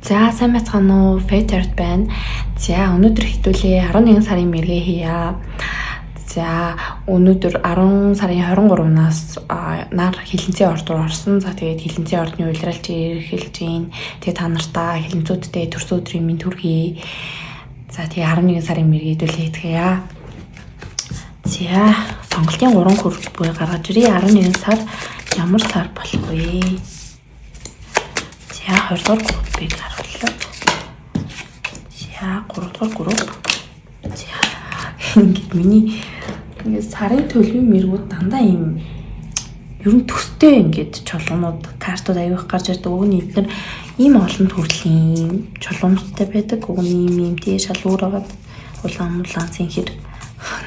За сайн байцгаана уу? Фэтэрд байна. За өнөөдөр хэдүүлээ 11 сарын мэргээ хийя. За өнөөдөр 10 сарын 23-наас нар хилэнцгийн орд руу орсон. За тэгээд хилэнцгийн ордны улиралч ирэлж гин. Тэгээд та нартаа хилэнцүүдтэй төрсөн өдрийн минь төргий. За тэгээд 11 сарын мэргээ хэдүүлээ хийцгээе. За сонголтын 3 хүрэл буй гаргаж ирээ. 11 сар ямар сар болох вэ? За 20 дугаар группыг харууллаа. За 3 дугаар групп. За ингээд миний ингээд сарын төлөвийн мэргүүд дандаа ийм ер нь төстэй ингээд чулуунууд картууд аяах гарч ирдэг. Уг нь эдгээр ийм олон төрлийн чулуунуудтай байдаг. Уг нь ийм тий шалгуураад улаан цэнхэр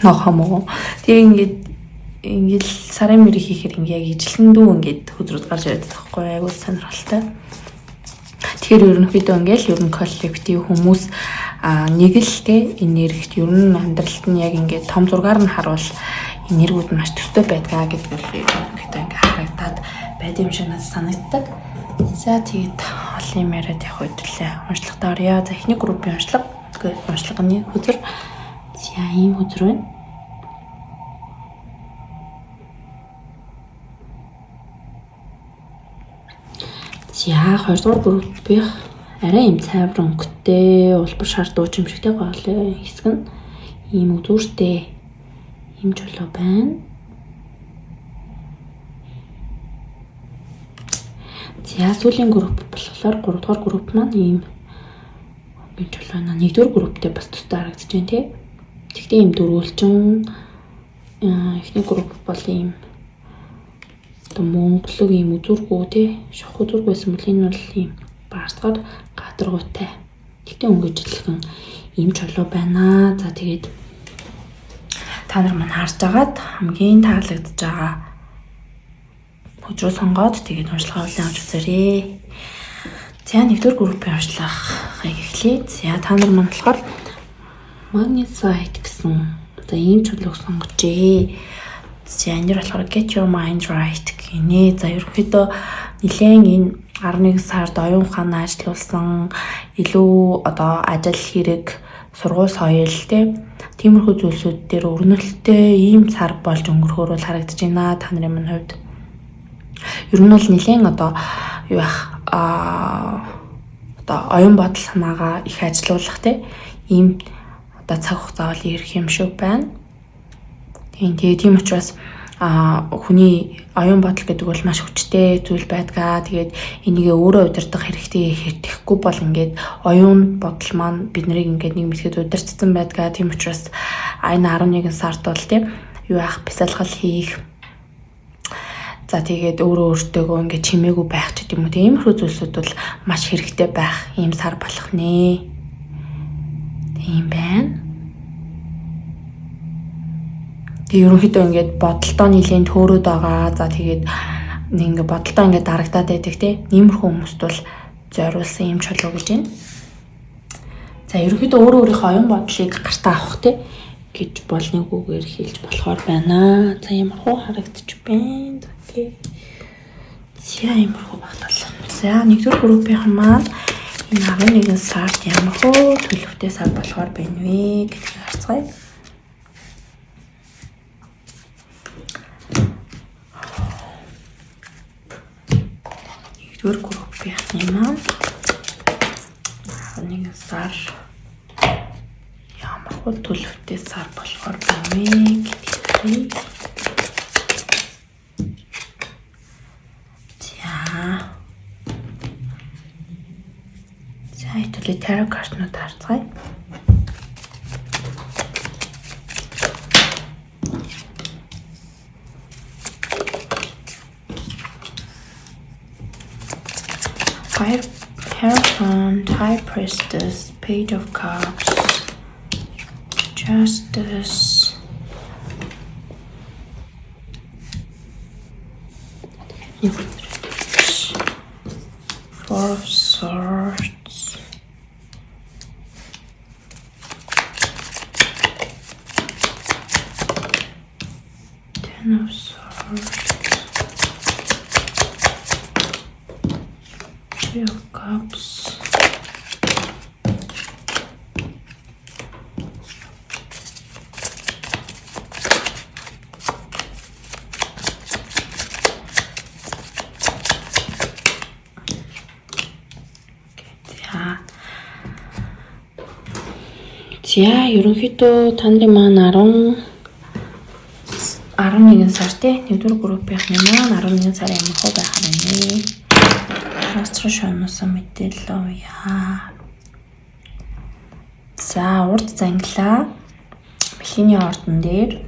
нохомоо. Тэгээ ингээд сарын мэрэг хийхээр ингээд яг ижилхэндүү ингээд хөдрөд гарч ирдэг байхгүй айгуу сонирхолтой. Тэгэхээр ерөнхийдөө ингээл ер нь коллектив хүмүүс нэг л те энергит ер нь амьдралд нь яг ингээд том зургаар нь харуул энергиуд маш төстэй байдгаа гэдэг нь ерөнхийдөө ингээд харагдаад байд юм шиг надад санагддаг. За тэгээд олон юм яриад явах үедээ уншлагатаа орё. За эхний группийн уншлагын хөзөр. За ийм хөзөр байна. За 20 дугаар группийн арай юм цайвар өнгөтэй улбар шар дууч юм шигтэй гоолой хэсэг нь ийм үзүүртэй ийм чулуу байна. За сүүлийн групп болохоор 3 дугаар групп маань ийм чулуу наа 1 дугаар групптэй бас тустай харагдаж байна тий. Тэгтээ ийм дөрвөлжин эхний групп бол ийм Монголог ийм үзүүргүү тий шох үзүүрг байсан бол энэ бол ийм баасгаар гадаргуутай. Тэгтээ өнгөжлөхөн ийм чулуу байна. За тэгээд та нар маань харж агаад хамгийн таалагдж байгаа хөзрөө сонгоод тэгээд уншлагаа авч үзээрэй. За 1-р группийн уншлагыг эхлэе. За та нар маань болохоор Magnesite гэсэн за ийм чулууг сонгожээ. За энэ болохоор Get Your Mind Right гинэ. За ерөнхийдөө нэлээд энэ 11 сард оюун ухаанаа ажилуулсан илүү одоо ажил хэрэг сургууль соёл тиймэрхүү зүйлсүүд дээр өрнөлттэй ийм сар болж өнгөрөхөөр бол харагдаж байна та нарын минь хувьд. Ер нь бол нэлээд одоо юу яах одоо оюун бодол санаагаа их ажилуулах ийм одоо цаг хугацаа бол ирэх юм шиг байна. Тийм учраас хүний оюун бодол гэдэг бол маш хүчтэй зүйл байдгаа. Тэгээд энийгээ өөрөө удирдах хэрэгтэй хэрэгтэхгүй бол ингээд оюун бодол маань биднийг ингээд нэг мэсгэд удирцсан байдгаа. Тийм учраас энэ 11 сард бол юу яах бясалгал хийх. За тэгээд өөртөөгөө ингээд чимээгүй байх ч гэдэм үү. Иймэрхүү зүйлсүүд бол маш хэрэгтэй байх ийм сар болох нэ. Тийм байна. Тэгээ ерөнхийдөө ингээд бодолтоо нийлэн төөрөөд байгаа. За тэгээд ингээд бодолтоо ингээд дарагдаад байдаг иймэрхүү хүмүүст бол зориулсан юм чулуу гэж байна. За ерөнхийдөө өөрийнхөө оюун бодлыг гартаа авах гэж бол нэг үгээр хэлж болохоор байна. За ямархуу харагдчих байна. Окей. За ямархуу багтаал. За 1-р группийн маань энэ 11 сард ямархуу төлөвтэй сар болохоор байна вэ гэдгийг харцгаая. 1-р группийн маань 11 сар ямар хөө төлөвтэй сар болохоор байна вэ гэдгийг. За хэдүүлээ таро картнууд харцгаая. Hierophant, High Priestess, Page of Cups, Justice, Four of Swords, Ten of Swords, Three of Cups, За. За, ерөнхийдөө та нарын маань 11 сар тий 1-р группийнхны маань 11 сарын амархуу байхаар байна. Астрал шоноос мэдээлэл авъя. За, урд зангилаа. Бэлхийний ордон дээр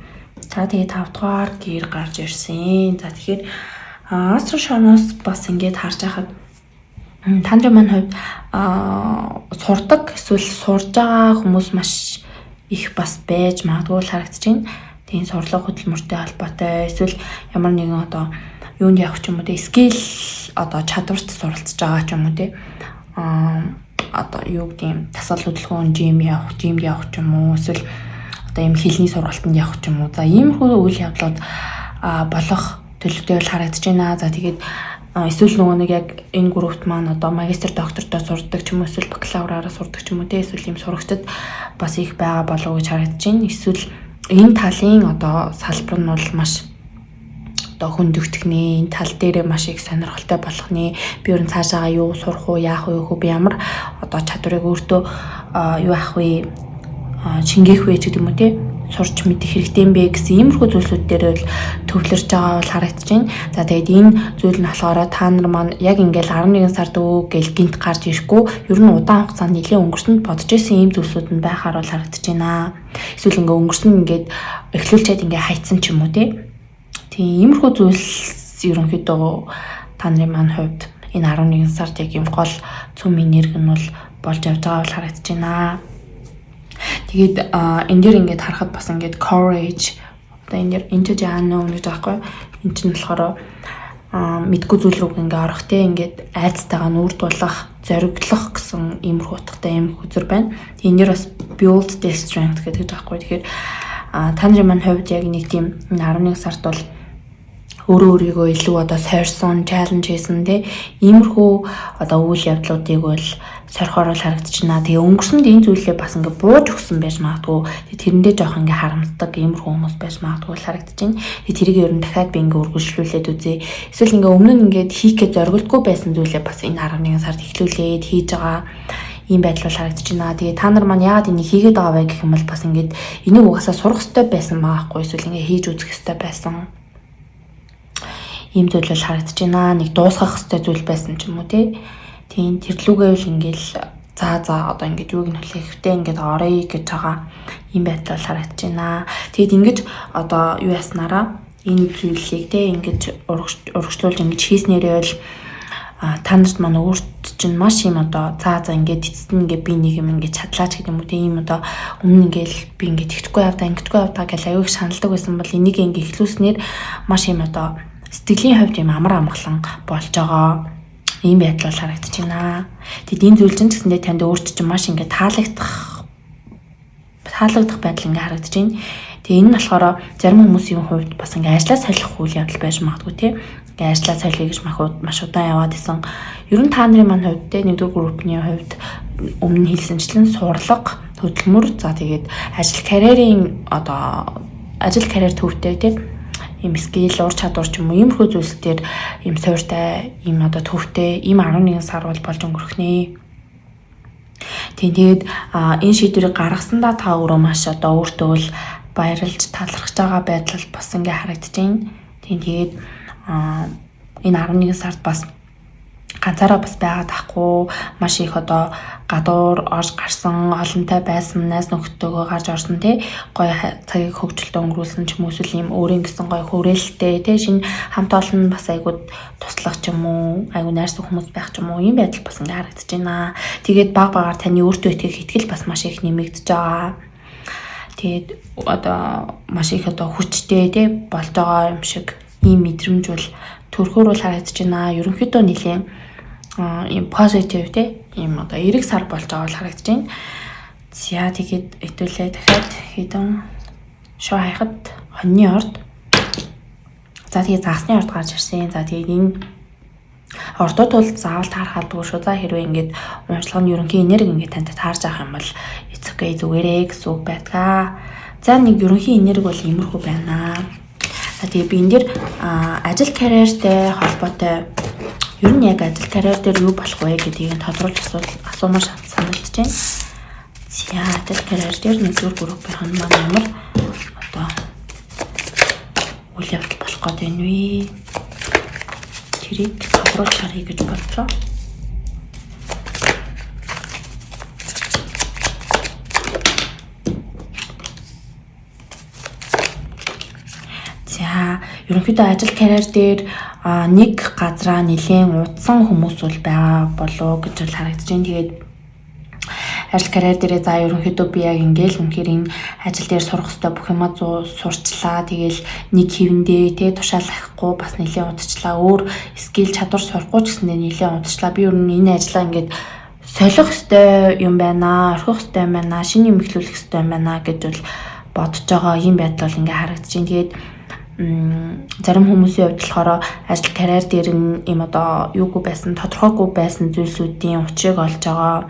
за тэгээ 5 дугаар гэр гарч ирсэн. За тэгэхээр астрал шоноос бас ингээд харж байхад та нарын маань хувьд сурдаг эсвэл сурж байгаа хүмүүс маш их бас байж магадгүй харагдаж байна. Тийм сурлага хөдөлмөртэй холбоотой эсвэл ямар нэгэн одоо юунд явах ч юм уу те скил одоо чадварт суралцж байгаа ч юм уу те одоо юу гэдэг тасгал хөдөлгөөн жимд явах ч юм уу эсвэл одоо юм хэлний сургалтанд явах ч юм уу. За иймэрхүү үйл явдлууд болох төлөвтэй бол харагдаж байна. За тэгээд эсвэл нөгөө нэг яг энэ группт маань одоо магистр доктортой сурдаг ч юм уу эсвэл бакалавраараа сурдаг ч юм уу те эсвэл ийм сурагчид бас их байгаа болов уу гэж харагдаж байна. Эсвэл энэ талын одоо салбар нь бол маш одоо хөндөгдөх нэ энэ тал дээр маш их сонирхолтой болох нэ би ер нь цаашаа юу сурах уу яах вэ би ямар одоо чадварыг өөртөө юу авах вэ шингээх вэ гэдэг юм уу те сурч мэдэх хэрэгтэй юм бэ гэсэн иймэрхүү зүйлсүүд дээр бол төвлөрж байгаа бол харагдаж байна. За тэгээд энэ зүйл нь болохоор та нар маань яг ингээл 11 сард гэл гинт гарч ирэхгүй ер нь удаан хугацаанд нэлээд өнгөрсөнд бодож исэн ийм зүйлсүүд нь байхаар бол харагдаж байна. Эсвэл ингээ өнгөрсөн ингээд эхлүүлчихэд ингээ хайцсан ч юм уу тийм иймэрхүү зүйлс ерөнхийдөө та нарын маань хувьд энэ 11 сард яг юм гол цөм энерги нь бол болж явж байгаа бол харагдаж байна. Тэгээд энэ дээр ингээд харахад бас ингээд courage одоо энэ дээр into the unknown гэж байхгүй. Энд чинь болохоор мэдгүй зүйл рүү ингээд орох те ингээд айцтайгаа нүүрдуулах, зориглох гэсэн иймэрхүү утгатай иймэрхүү зүр байна. Энэ дээр бас build the strength гэдэг байхгүй. Тэгэхээр та нарын маань хувьд яг нэг тийм 11 сард бол өөрийгөө илүү одоо сойрсон, challenge хийсэн те иймэрхүү одоо үйл явдлуудыг бол сорхоор л харагдаж байна. Тэгээ өнгөрсөнд энэ зүйлээ бас ингээ бууж өгсөн байж магадгүй. Тэрэндээ жоох ингээ харамсдаг иймэрхүү хүмүүс байж магадгүй харагдаж байна. Тэгээ тэрийг ер нь дахиад би ингээ үргэлжлүүлээд үзье. Эсвэл ингээ өмнө нь ингээ хийхээ зоригдгүй байсан зүйлээ бас энэ 11 сард эхлүүлээд хийж байгаа ийм байдал бол харагдаж байна. Тэгээ та нар маань яагаад энийг хийгээд байгаа вэ гэх юм бол бас ингээ энийг угаасаа сурах хэрэгтэй байсан байгаа хгүй. Эсвэл ингээ хийж үзэх хэрэгтэй байсан. Ийм зүйл бол харагдаж байна. Нэг дуусгах хэрэгтэй зүйл байсан ч юм уу тий. Тийм тэрлүүгээ л ингээл за одоо ингээд юуг нь хэлэхдээ ингээд орё гэж байгаа ийм байдал бол харагдаж байна. Тэгэд ингэж одоо юу яснараа энэ зүйлийг те ингэж урагшлуулж ингэж хийснээрээ бол та нарт маань өөрт чинь маш юм одоо за ингээд эцэст нь ингээд би нэг юм ингээд чадлаач гэдэг юм уу те ийм одоо өмнө ингээл би ингээд тэгтгүй явдаа гэж аюуг шаналдаг байсан бол энийг ингээд эхлүүлснээр маш юм одоо сэтгэлийн хувьд юм амар амгалан болж байгаа ийм байдал харагдаж байна. Тэгэд энэ зүйл чинь гэсэндээ танд өөрт чинь маш ингээд таалагдах байдал ингээд харагдаж байна. Тэгээ энэ нь болохоор зарим хүмүүсийн хувьд бас ингээд ажлаа солих үйл явдал байж магадгүй тий. Ингээд ажлаа солих гэж маш удаан яваад исэн. Ер нь та нарын маань хувьд те нэгдүгээр группны хувьд өмнө хэлсэнчлэн сурлага, хөдөлмөр за тэгээд ажил карьер төвтэй тий. Ийм скил ур чадвар ч юм уу иймэрхүү зүйлсээр ийм суурьтай ийм одоо төвтэй ийм 11 сар болж өнгөрөх нэ. Тэгээд энэ шийдвэрийг гаргасандаа та өөрөө маш одоо өөртөө л баярлж талархаж байгаа байдал бас ингээ харагдаж байна. Тэгээд энэ 11 сард бас ганцаараа бас байгаад ахгүй маш их одоо гадуур орж гарсан олонтой байсан найз нөхдөдөө гарч орсон тий гоё цагийг хөгжилтэй өнгөрүүлсэн ч юм уу эсвэл ийм өөрийн гэсэн гоё хүрээлэлтэй тий шинэ хамт олон бас айгуу туслах ч юм уу айгуу найрсан хүмүүс байх ч юм уу ийм байдал бас ингээ харагдаж байна. Тэгээд баг багаар таны өөртөө итгэх итгэл бас маш их нэмэгдэж байгаа. Тэгээд одоо маш их одоо хүчтэй тий болж байгаа юм шиг ийм мэдрэмж бол төрхөөр бол харагдаж байна. Ерөнхийдөө нэлийн ийм positive тий ийм одоо эрэг сар болж байгаа бол харагдаж байна. За тэгээд хэдүүлээ дахиад хэдэн шоу хайхад хоньны орд. За тэгээд загасны орд гарч ирсэн. За тэгээд энэ ордууд бол заавал таархалдаггүй шүү. За хэрвээ ингээд уншлагын ерөнхий энерги ингээд танд таарж авах юм бол it's okay зүгээрээ гэсэн үг байдгаа. За нэг ерөнхий энерги бол иймэрхүү байна. За тэгээд би энэ дэр ажил карьертэй холбоотой Ер нь яг ажил карьер дээр юу болох вэ гэдгийг тодруулж асуумаар санагдаж байна. За ажил карьер дээр нэгдүгээр группийн маань ямар одоо үйл явдал болох гэдэг нь вэ? Тэрийг тодруулж харъя гэж бодлоо. За ерөнхийдөө ажил карьер дээр нэг газраа нэлээд удсан хүмүүс бол байгаа болов гэж бол харагдаж байна. Тэгээд ажил карьер дээрээ за ерөнхийдөө би яг ингээл үнэхээр энэ ажил дээр сурах хэрэгтэй бүх юмаа сурчлаа. Тэгээл нэг хэвэндээ тэ тушаалахгүй бас нэлээд удчлаа. Өөр скил чадвар сурахгүй ч гэсэндээ нэлээд удчлаа. Би ер нь энэ ажлаа ингээд солих хэрэгтэй юм байна, орхих хэрэгтэй юм байна, шинэ юм эхлүүлэх хэрэгтэй юм байна гэж бол бодож байгаа юм байдал бол ингээд харагдаж байна. Тэгээд зарим хүмүүсийн хувьд болохоор ажил карьер дээр юм одоо юугүй байсан, тодорхойгүй байсан зүйлсүүдийн учрыг олж байгаа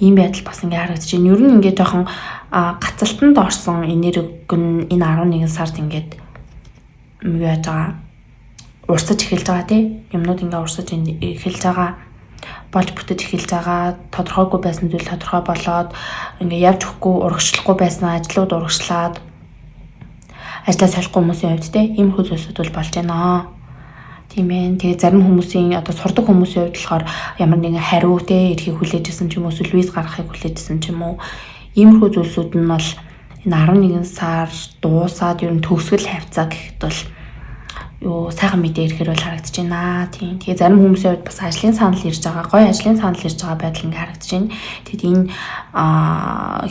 ийм байдал бас ингээ харагдаж байна. Ер нь ингээ жоохон гацалтанд орсон энерги нь энэ 11 сард ингээд юу яаж байгаа урсаж эхэлж байгаа тий. Юмнууд ингээ урсаж эхэлж байгаа, болж бүтэж эхэлж байгаа. Тодорхойгүй байсан зүйл тодорхой болоод ингээ явж өгөхгүй, урагшлахгүй байсан ажлууд урагшлаад ажлаа солихгүй хүмүүсийн хувьд те ийм хөл зүйлсүүд бол болж байна. Тийм ээ. Тэгээ зарим хүмүүсийн одоо сурдаг хүмүүсийн хувьд болохоор ямар нэгэн хариу те эрхийг хүлээжсэн ч юм уу, эсвэл виз гаргахыг хүлээжсэн ч юм уу. Иймэрхүү зүйлсүүд нь бол энэ 11 сар дуусаад ер нь төгсгөл хавцаа гэхэд бол юу сайхан мэдээ ирэхээр бол харагдаж байна. Тийм. Тэгээ зарим хүмүүсийн хувьд бас ажлын санал ирж байгаа, гоё ажлын санал ирж байгаа байдал ингээ харагдаж байна. Тэгэд энэ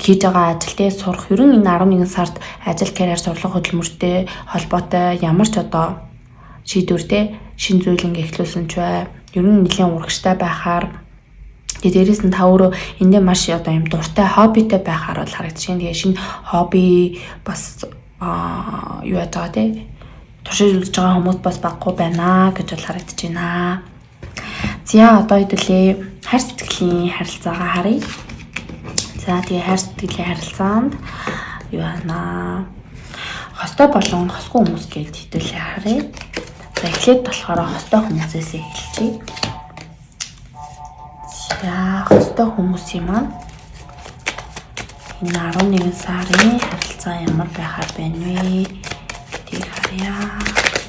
хийж байгаа ажилтэй сурах ер нь энэ 11 сард ажил карьер сурлага хөдөлмөртэй холбоотой ямар ч одоо шийдвэртэй шин зүйл ингээ эхлүүлсэн ч бай. Ер нь нэлийн урагштай байхаар тэгээ дээрээс нь та өөрөө эндээ маш одоо юм дуртай хоббитэй байхаар бол харагдаж байна. Тэгээ шинэ хобби бас юу яаж байгаа те туршиж үзэж байгаа хүмүүс бас баггүй байна гэж бол харагдаж байна. За одоо хэдүүлээ хайр сэтгэлийн харилцаагаа харъя. За тэгээ хайр сэтгэлийн харилцаанд юу байна? Хостой болон хосгүй хүмүүс гэж хэдүүлээ харъя. За эхлээд болохоор хостой хүмүүсээс эхэлчихье. За хостой хүмүүсийн маань энэ 11 сарын харилцаа ямар байхаар байна вэ? Харьяа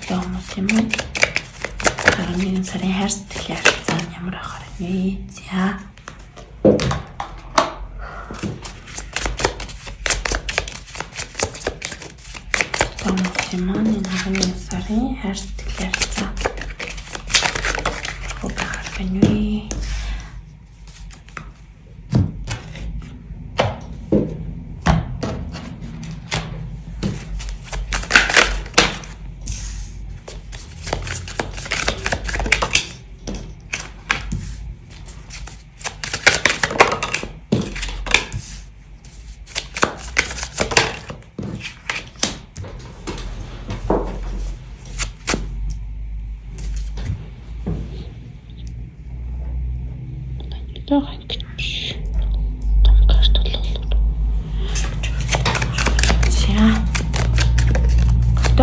хүмүүс юм. 11 сарын хайр сэтгэлийн харилцаа нь ямар байхаар вэ? За. Хүмүүс юм энэ 11 сарын хайр сэтгэлийн харилцаа байхаар байна вэ?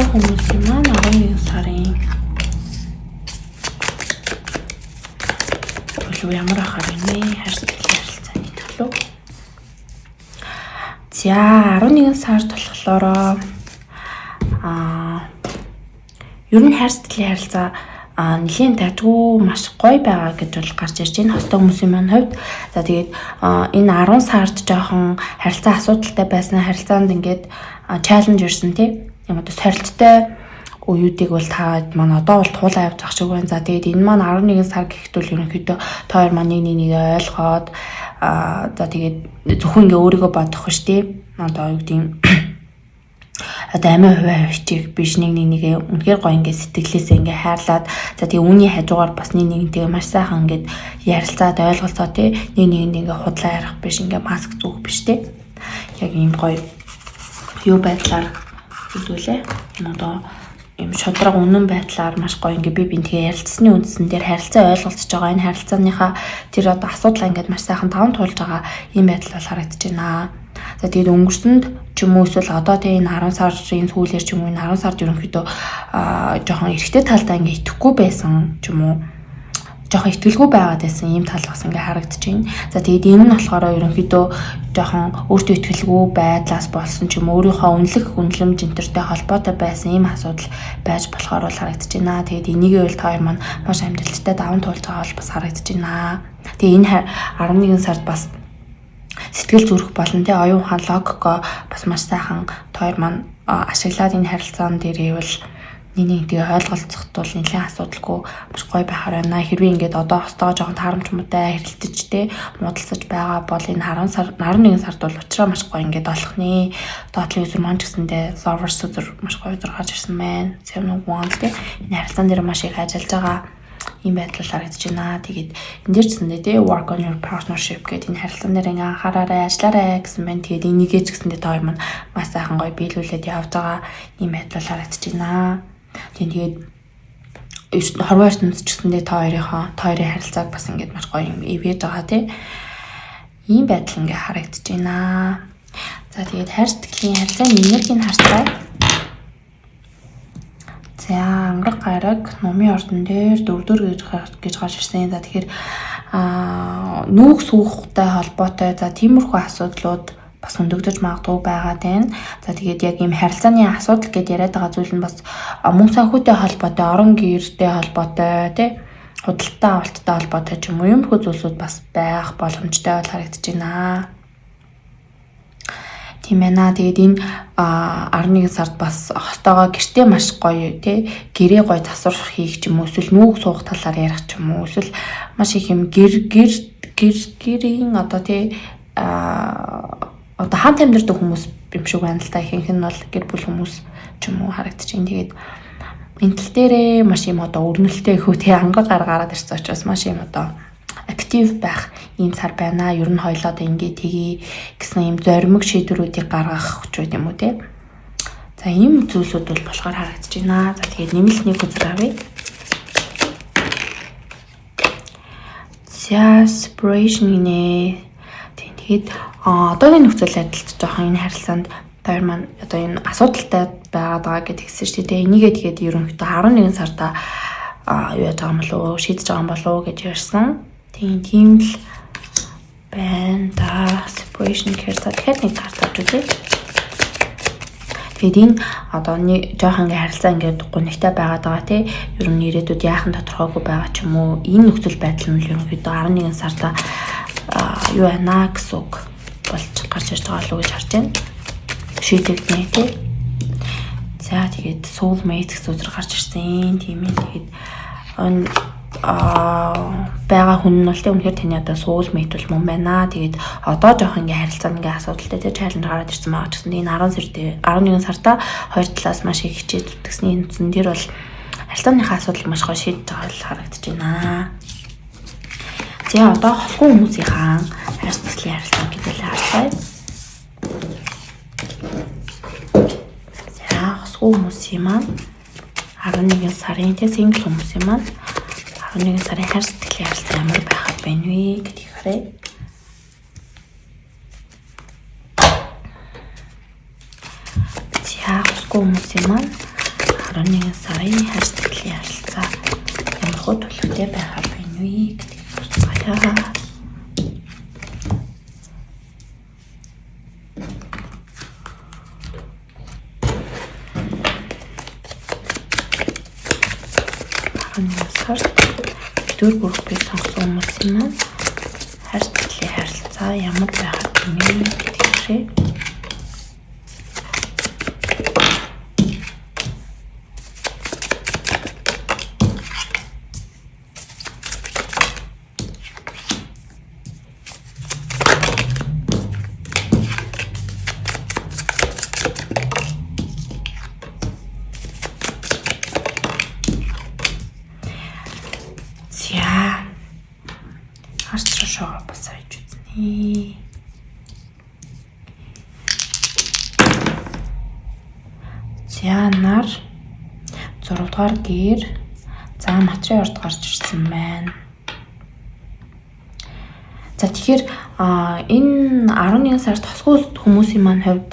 Хүмүүс маань 11 сарын төлөв ямар ахаар байна хайр сэтгэлийн харилцааны төлөв. За 11 сард болохоор ер нь хайр сэтгэлийн харилцаа нэлийн тажгүй маш гоё байгаа гэж бол гарч ирж байна хостой хүмүүсийн маань хувьд. За тэгээд энэ 10 сард жоохон харилцаа асуудалтай байсан харилцаанд ингээд чаленж ирсэн тий. Юм одоо сорилттой үеүүдийг бол та маань одоо бол туулаа явж ах шиг байна. За тэгээд энэ маань 11 сар гэхэд бол ерөнхийдөө та хоёр маань нэг ойлгоод за тэгээд зөвхөн ингээ өөрийгөө бодох биш тий. Одоо юу гэдэг одоо амиа хувиа хөвчих биш нэг үнэхээр гоё ингээ сэтгэлээсээ ингээ хайрлаад за тэгээд үүний хажуугаар бас нэгнтэйгээ маш сайхан ингээ ярилцаад ойлголцоо тий. Нэг ингээ худлаа ярих биш ингээ маск зүүх биш тий. Яг ийм гоё юу байдлаар хэдүүлээ. Одоо юм шодрог үнэн байдлаар маш гоё ингээ би бинтгээ ярилцсны үндсэн дээр харилцаа ойлголцож байгаа. Энэ харилцааныхаа тэр одоо асуудал ингээд маш сайхан таван туулж байгаа юм байдал бол харагдаж байна. За тэгээд өнгөрсөнд ч юм уу эсвэл одоо тийм энэ 10 сарын сүүлээр ч юм уу энэ 10 сард ерөнхийдөө жоохон эрэгтэй талдаа ингээ итгэхгүй байсан ч юм уу жоохон итгэлгүй байгаад байсан ийм тал бас ингээ харагдаж байна. За тэгээд энэ нь болохоор ерөнхийдөө жоохон өөртөө итгэлгүй байдлаас болсон ч юм өөрийнхөө үнэлэмж энтертэй холбоотой байсан ийм асуудал байж болохоор бол харагдаж байна. Тэгээд энийгээ бол та хоёр маань маш амжилттай даван туулж байгаа бол бас харагдаж байна. Тэгээд энэ 11 сард бас сэтгэл зүрх болон тэ оюун ухаан логико бас маш сайхан та хоёр маань ашиглаад энэ харилцаан дээрээ бол нэг тэгээ ойлголцоход бол нэлээд асуудалгүй маш гоё байхаар байна. Хэрвээ ингээд одоо хостоо жоохон таарамч муутай хэрэлдэж тэ муудалцаж байгаа бол энэ 11 сард бол уучраа маш гоё ингээд болох нэ. Доотлын үзэр маань ч гэсэндээ lovers үзэр маш гоё үзэр гарч ирсэн байна. Seven of Wands тэ энэ харилцаан дээр маш их ажиллаж байгаа ийм байдал харагдаж байна. Тэгээд энэ дээр ч гэсэндээ тэ work on your partnership гэдэг энэ харилцаан дээр ингээ анхаараарай, ажиллаарай гэсэн байна. Тэгээд энийгээ ч гэсэндээ та хоёр маань маш сайхан гоё биелүүлээд явж байгаа ийм байдал харагдаж байна. Тэгээд хорвоо ертөнцид ч гэсэндээ та хоёрын харилцааг бас ингээд маш гоё юм ивэж байгаа тий. Ийм байдал ингээ харагдаж байна. За тэгээд хайр сэтгэлийн харилцааны энергийг харцгаая. За ангараг гараг номын ордон дээр дөрөвдөр гэж гарч ирсэн. За тэгэхээр нүүх сүүхтэй холбоотой за тиймэрхүү асуудлууд бас өндөгдөж магадгүй байгаад байна. За тэгээд яг ийм харилцааны асуудал гэдээ яриад байгаа зүйл нь бас мөн санхүүтэй холбоотой, орон гэртэй холбоотой, тий худалдаа авалттай холбоотой ч юм уу юмхүү зүйлсүүд бас байх боломжтой бол харагдаж байна. Тийм ээ. Тэгээд энэ 11 сард бас хостоогоо гэртээ маш гоё тий гэрээ гоё засвар хийх ч юм уу эсвэл нүүх суух талаар ярих ч юм уу эсвэл маш их юм гэрийн одоо тий одоо хамт амьдардаг хүмүүс юм шиг байна л та. Ихэнх нь бол гэр бүл хүмүүс ч юм уу харагдаж байна. Тэгээд энэ тал дээрээ маш юм одоо өрнөлттэй хөөтэй анга гараад ирсэн учраас маш юм одоо актив байх ийм сар байна. Ер нь хоёлоо одоо ингээ тгий гэсэн ийм зоримог шийдвэрүүдийг гаргах ч үгүй юм уу те. За ийм зүйлсүүд бол болохоор харагдаж байна. За тэгээд нэмэлт нэг үзэр авъя. За separation нэ. Тэгээд одоогийн нөхцөл байдалд жоохон энэ харилцаанд таар маань одоо энэ асуудалтай байгаа гэдэг хэлсэн шүү дээ. Энийгээ тэгээд ерөнхийдөө 11 сарда юу яаж байгаа юм болов уу, шийдэж байгаа юм болов уу гэж ярьсан. Тийм л байна да. Separation care-та тэгэхээр нэг карт авч үзье. Тэгээд энэ одоо нэг жоохон ингээ харилцаа ингээд гонигтай байгаад байгаа тий. Ер нь ирээдүйд яахан тодорхойгүй байгаа ч юм уу. Энэ нөхцөл байдал нь ерөнхийдөө 11 сарда юу байна гэсэн үг болж гарч ирж байгаа л гэж харж байна. Шийдэгдэнэ тий. За тэгээд soulmate гэсэн үзэр гарч ирсэн. Тийм ээ. Тэгээд байгаа хүн нь бол үнэхээр таны одоо soulmate бол мөн байна. Тэгээд одоо жоох ингээ харилцаа ингээ асуудалтай тий challenge гараад ирсэн байгаа ч гэсэн энэ 11 сарда хоёр талаас маш их хичээж зүтгэсний үндсэн дээр бол харилцааныхаа асуудал маш гоё шийдэж байгаа л харагдаж байна. За одоо хосгүй хүмүүсийн хайр сэтгэлийн харилцаа гэдэгт харцгаая. За хосгүй хүмүүсийн маань 11 сарын тэ single хүмүүсийн маань 11 сарын хайр сэтгэлийн харилцаа ямар байхад байна вэ гэдгийг харъя. За хосгүй хүмүүсийн маань 11 сарын хайр сэтгэлийн харилцаа ямар хөө төлөвтэй байхад байна вэ гэдгийг харцгаая. Дөр бүрхийг сонгосон хүмүүс маань хайр сэтгэлийн харилцаа ямар байхад вэ гэдгийг харъя. За нар 6 дугаар гэр за материал орд гарч ирсэн байна. За тэгэхээр энэ 11 сард тосгоо хүмүүсийн маань хувьд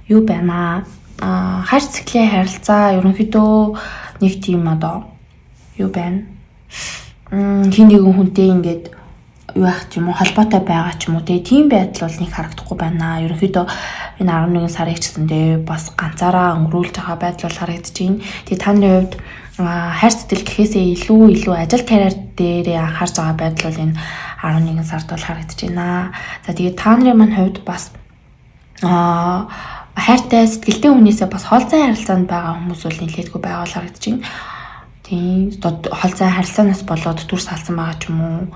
юу байна аа? Хайр сэтгэлийн харилцаа ерөнхийдөө нэг тийм одоо юу байна? хин нэгэн хүнтэй ингээд юу ах ч юм уу холбоотой байгаа ч юм уу тийм байдал бол нэг харагдахгүй байна. Ерөнхийдөө энэ 11 сарын ч гэсэндээ бас ганцаараа өнгөрүүлж байгаа байдал бол харагдаж байна. Тэгээ та нарын хувьд хайр сэтгэл гэхээсээ илүү ажил карьер дээрээ анхаарч байгаа байдал бол энэ 11 сард бол харагдаж байна. За тэгээ та нарын маань хувьд бас хайртай сэтгэлтэй хүнээсээ бас хоол зайн харилцаанд байгаа хүмүүс бол нэлээдгүй байгаа бол харагдаж байна. Тийм хоол зайн харилцаанаас болоод дүр салсан байгаа ч юм уу.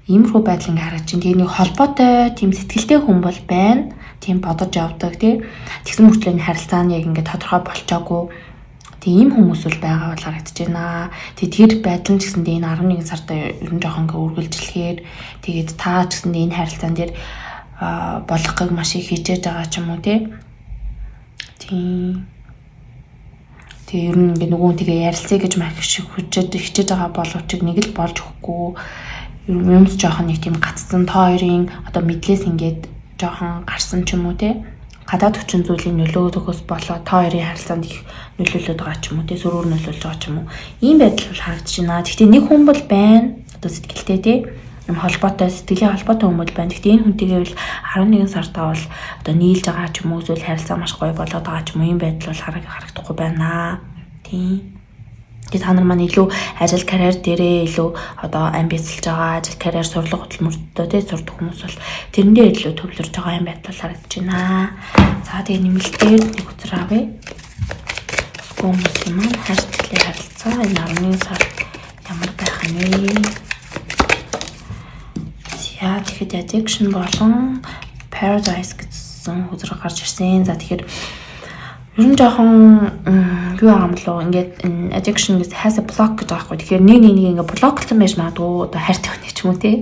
Иймэрхүү байдал ингээ харагдаж байна. Тэгээ нэг холбоотой тийм сэтгэлтэй хүн бол байна. Тийм бодож явдаг тий. Тэгсэн мөртлөө энэ харилцаа нь яг ингээ тодорхой болчоогүй. Тийм хүмүүс бол байгаа бол харагдаж байна. Тэгээ тэр байдал нь ч гэсэндээ энэ 11 сард ер нь жоохон ингээ үргэлжлэхээр тэгээд та ч гэсэндээ энэ харилцаан дээр болгохыг маш их хичээж байгаа ч юм уу тий. Тийм. Тэгээ ер нь ингээ нөгөө тэгээ ярилцъя гэж маш их хичээж байгаа боловч нэг л болж өгөхгүй. Юмс жоохон нэг тийм гацсан та хоёрын одоо мэдлээс ингээд жоохон гарсан ч юм уу те гадаад хүчин зүйлийн нөлөөлөхөөс болоод та хоёрын харилцаанд их нөлөөлөд байгаа ч юм уу те сөрөөр нөлөөлж байгаа ч юм уу ийм байдал бол харагдаж байна. Гэхдээ нэг хүн бол байна одоо сэтгэлтэй те юм холбоотой сэтгэлийн холбоотой хүн бол байна. Гэхдээ энэ хүнтэйгээ бол 11 сартаа бол одоо нийлж байгаа ч юм уу эсвэл харилцаа маш гоё болоод байгаа ч юм уу ийм байдал бол харагдахгүй байна. Тийм. Тэгээ та нар маань илүү ажил карьер дээрээ илүү одоо амбицлж байгаа ажил карьер сурлага хөтөлмөртөө тий сурдаг хүмүүс бол тэрэндээ илүү төвлөрж байгаа юм байдал харагдаж байна. За тэгээ нэмэлтээр нэг үзэр авъя. Хүмүүс маань хайр сэтгэлийн харилцаа энэ 11 сард ямар байх нь вэ? За тэгэхэд addiction болон paradise гэсэн үзэр гарч ирсэн. За тэгэхээр ер нь жоохон юу аам лөө ингээд addiction гэж has a block гэж байгаа хгүй. Тэгэхээр нэг ингээд блоклсан байж магадгүй одоо хайртай хүн ч юм уу тий.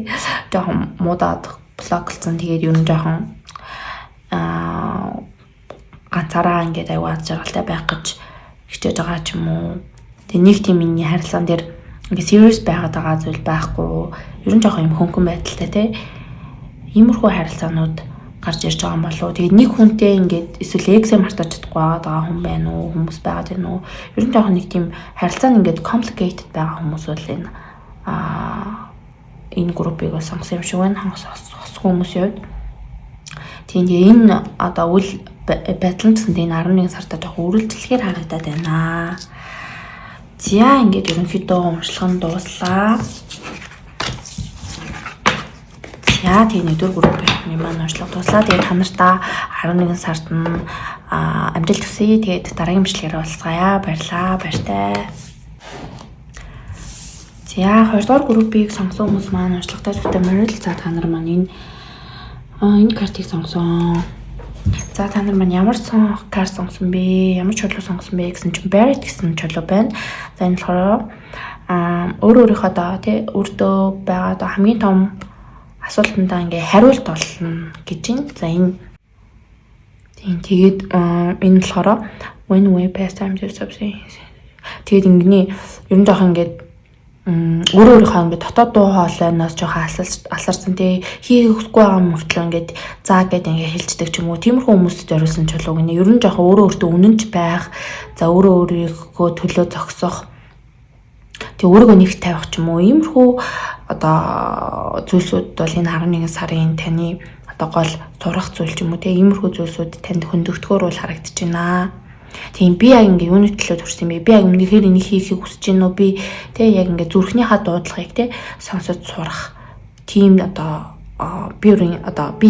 Жоохон муудаад блоклсан. Тэгээд ер нь жоохон ганцаараа ингээд аюул жаргалтай байх гэж хичээж байгаа ч юм уу. Тэгээд нэг тийм миний харилцаан дээр ингээд serious байгаад байгаа зүйл байхгүй. Ер нь жоохон юм хөнгөн байдалтай тий. Иймэрхүү харилцаанууд гарч ирж байгаа юм болов. Тэгээд нэг хүнтэй ингээд эсвэл эксээ мартаж чадахгүй байгаа хүн байна уу? Хүмүүс байгаад байна уу? Ер нь жоохон нэг тийм харилцаа нь ингээд complicated байгаа хүмүүс бол энэ группыг бол сонгосон юм шиг байна. Хос хүмүүсийн хувьд. Тийм энэ одоо үйл байдал гэсэн энэ 11 сартаа жоохон үргэлжлэхээр харагдаад байна. За ингээд ерөнхийдөө уншлах нь дууслаа. За тийм нэгдүгээр группийн маань уншлах дуслаа. Тэгээд та нартаа 11 сард нь амжилт хүсье. Тэгээд дараагийн бичлэгээр уулзъя. Баярлалаа. Баяртай. За хоёрдугаар группийг сонгосон хүмүүс маань уншлагатай зүгтээ морил. За та нар маань энэ картыг сонгосон. За та нар маань ямар карт сонгосон бэ? Ямар чөлөө сонгосон бэ гэсэн чинь Barrett гэсэн чөлөө байна. За энэ болохоор өөрийнхөө доо тий өөртөө байгаа доо хамгийн том асуултандаа ингээ хариулт олно гэж байна. За энэ тэгээд энэ болохоор when we pass time to subscribe. Тэгээд ингэний ер нь жоох ингээд өөрийнхөө ингээд дотоод дуу хоолойноос жоохон алсарсан тий хийх хүсгүй байгаа мөртлөө ингээд заа гэд ингээ хэлцдэг ч юм уу. Тиймэрхүү хүмүүст зориулсан чулууг нэ ер нь жоохон өөртөө үнэнч байх. За өөрийнхөө төлөө зогсох. Тэг өөрийгөө нэгт тавих ч юм уу. Иймэрхүү одоо зүйлсүүд бол энэ 11 сарын таны одоо гол сурах зүйл ч юм уу те иймэрхүү зүйлсүүд танд хөндөгдөхөөр бол харагдаж байна. Тийм би яг ингээ юуны төлөө төрсөн юм бэ? Би яг үнэхээр энийг хийхийг хүсэж байна уу? Би те яг ингээ зүрхнийхаа дуудлагыг те сонсож сурах. Тийм одоо би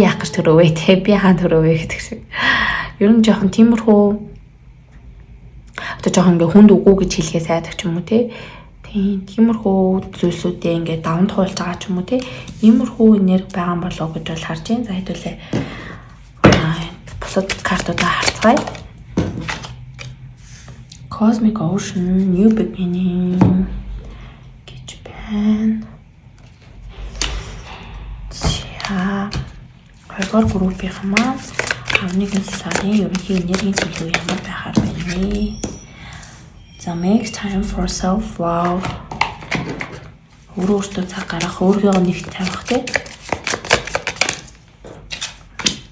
яах гэж төрөвөө те би хаан төрөвөө гэдэг шиг. Ер нь жоохон тиймэрхүү одоо жоохон ингээ хүнд үгүй гэж хэлхээ сайдаг ч юм уу те. Тиймэрхүү зүйлсүүдээ ингээд даван туулж байгаа ч юм уу тий. Иймэрхүү энерги байгаа юм болов уу гэж бол харж байна. За хэдүүлээ бусад картуудаа харцгаая. Cosmic Ocean, New Beginning гэж байна. За хоёрдугаар группийн маань 11 сарын ерөнхий энергийн төлөв ямар байхаар байна вэ? So make time for self-love. Өөртөө цаг гаргах, өөрийгөө нэгт тавих тий.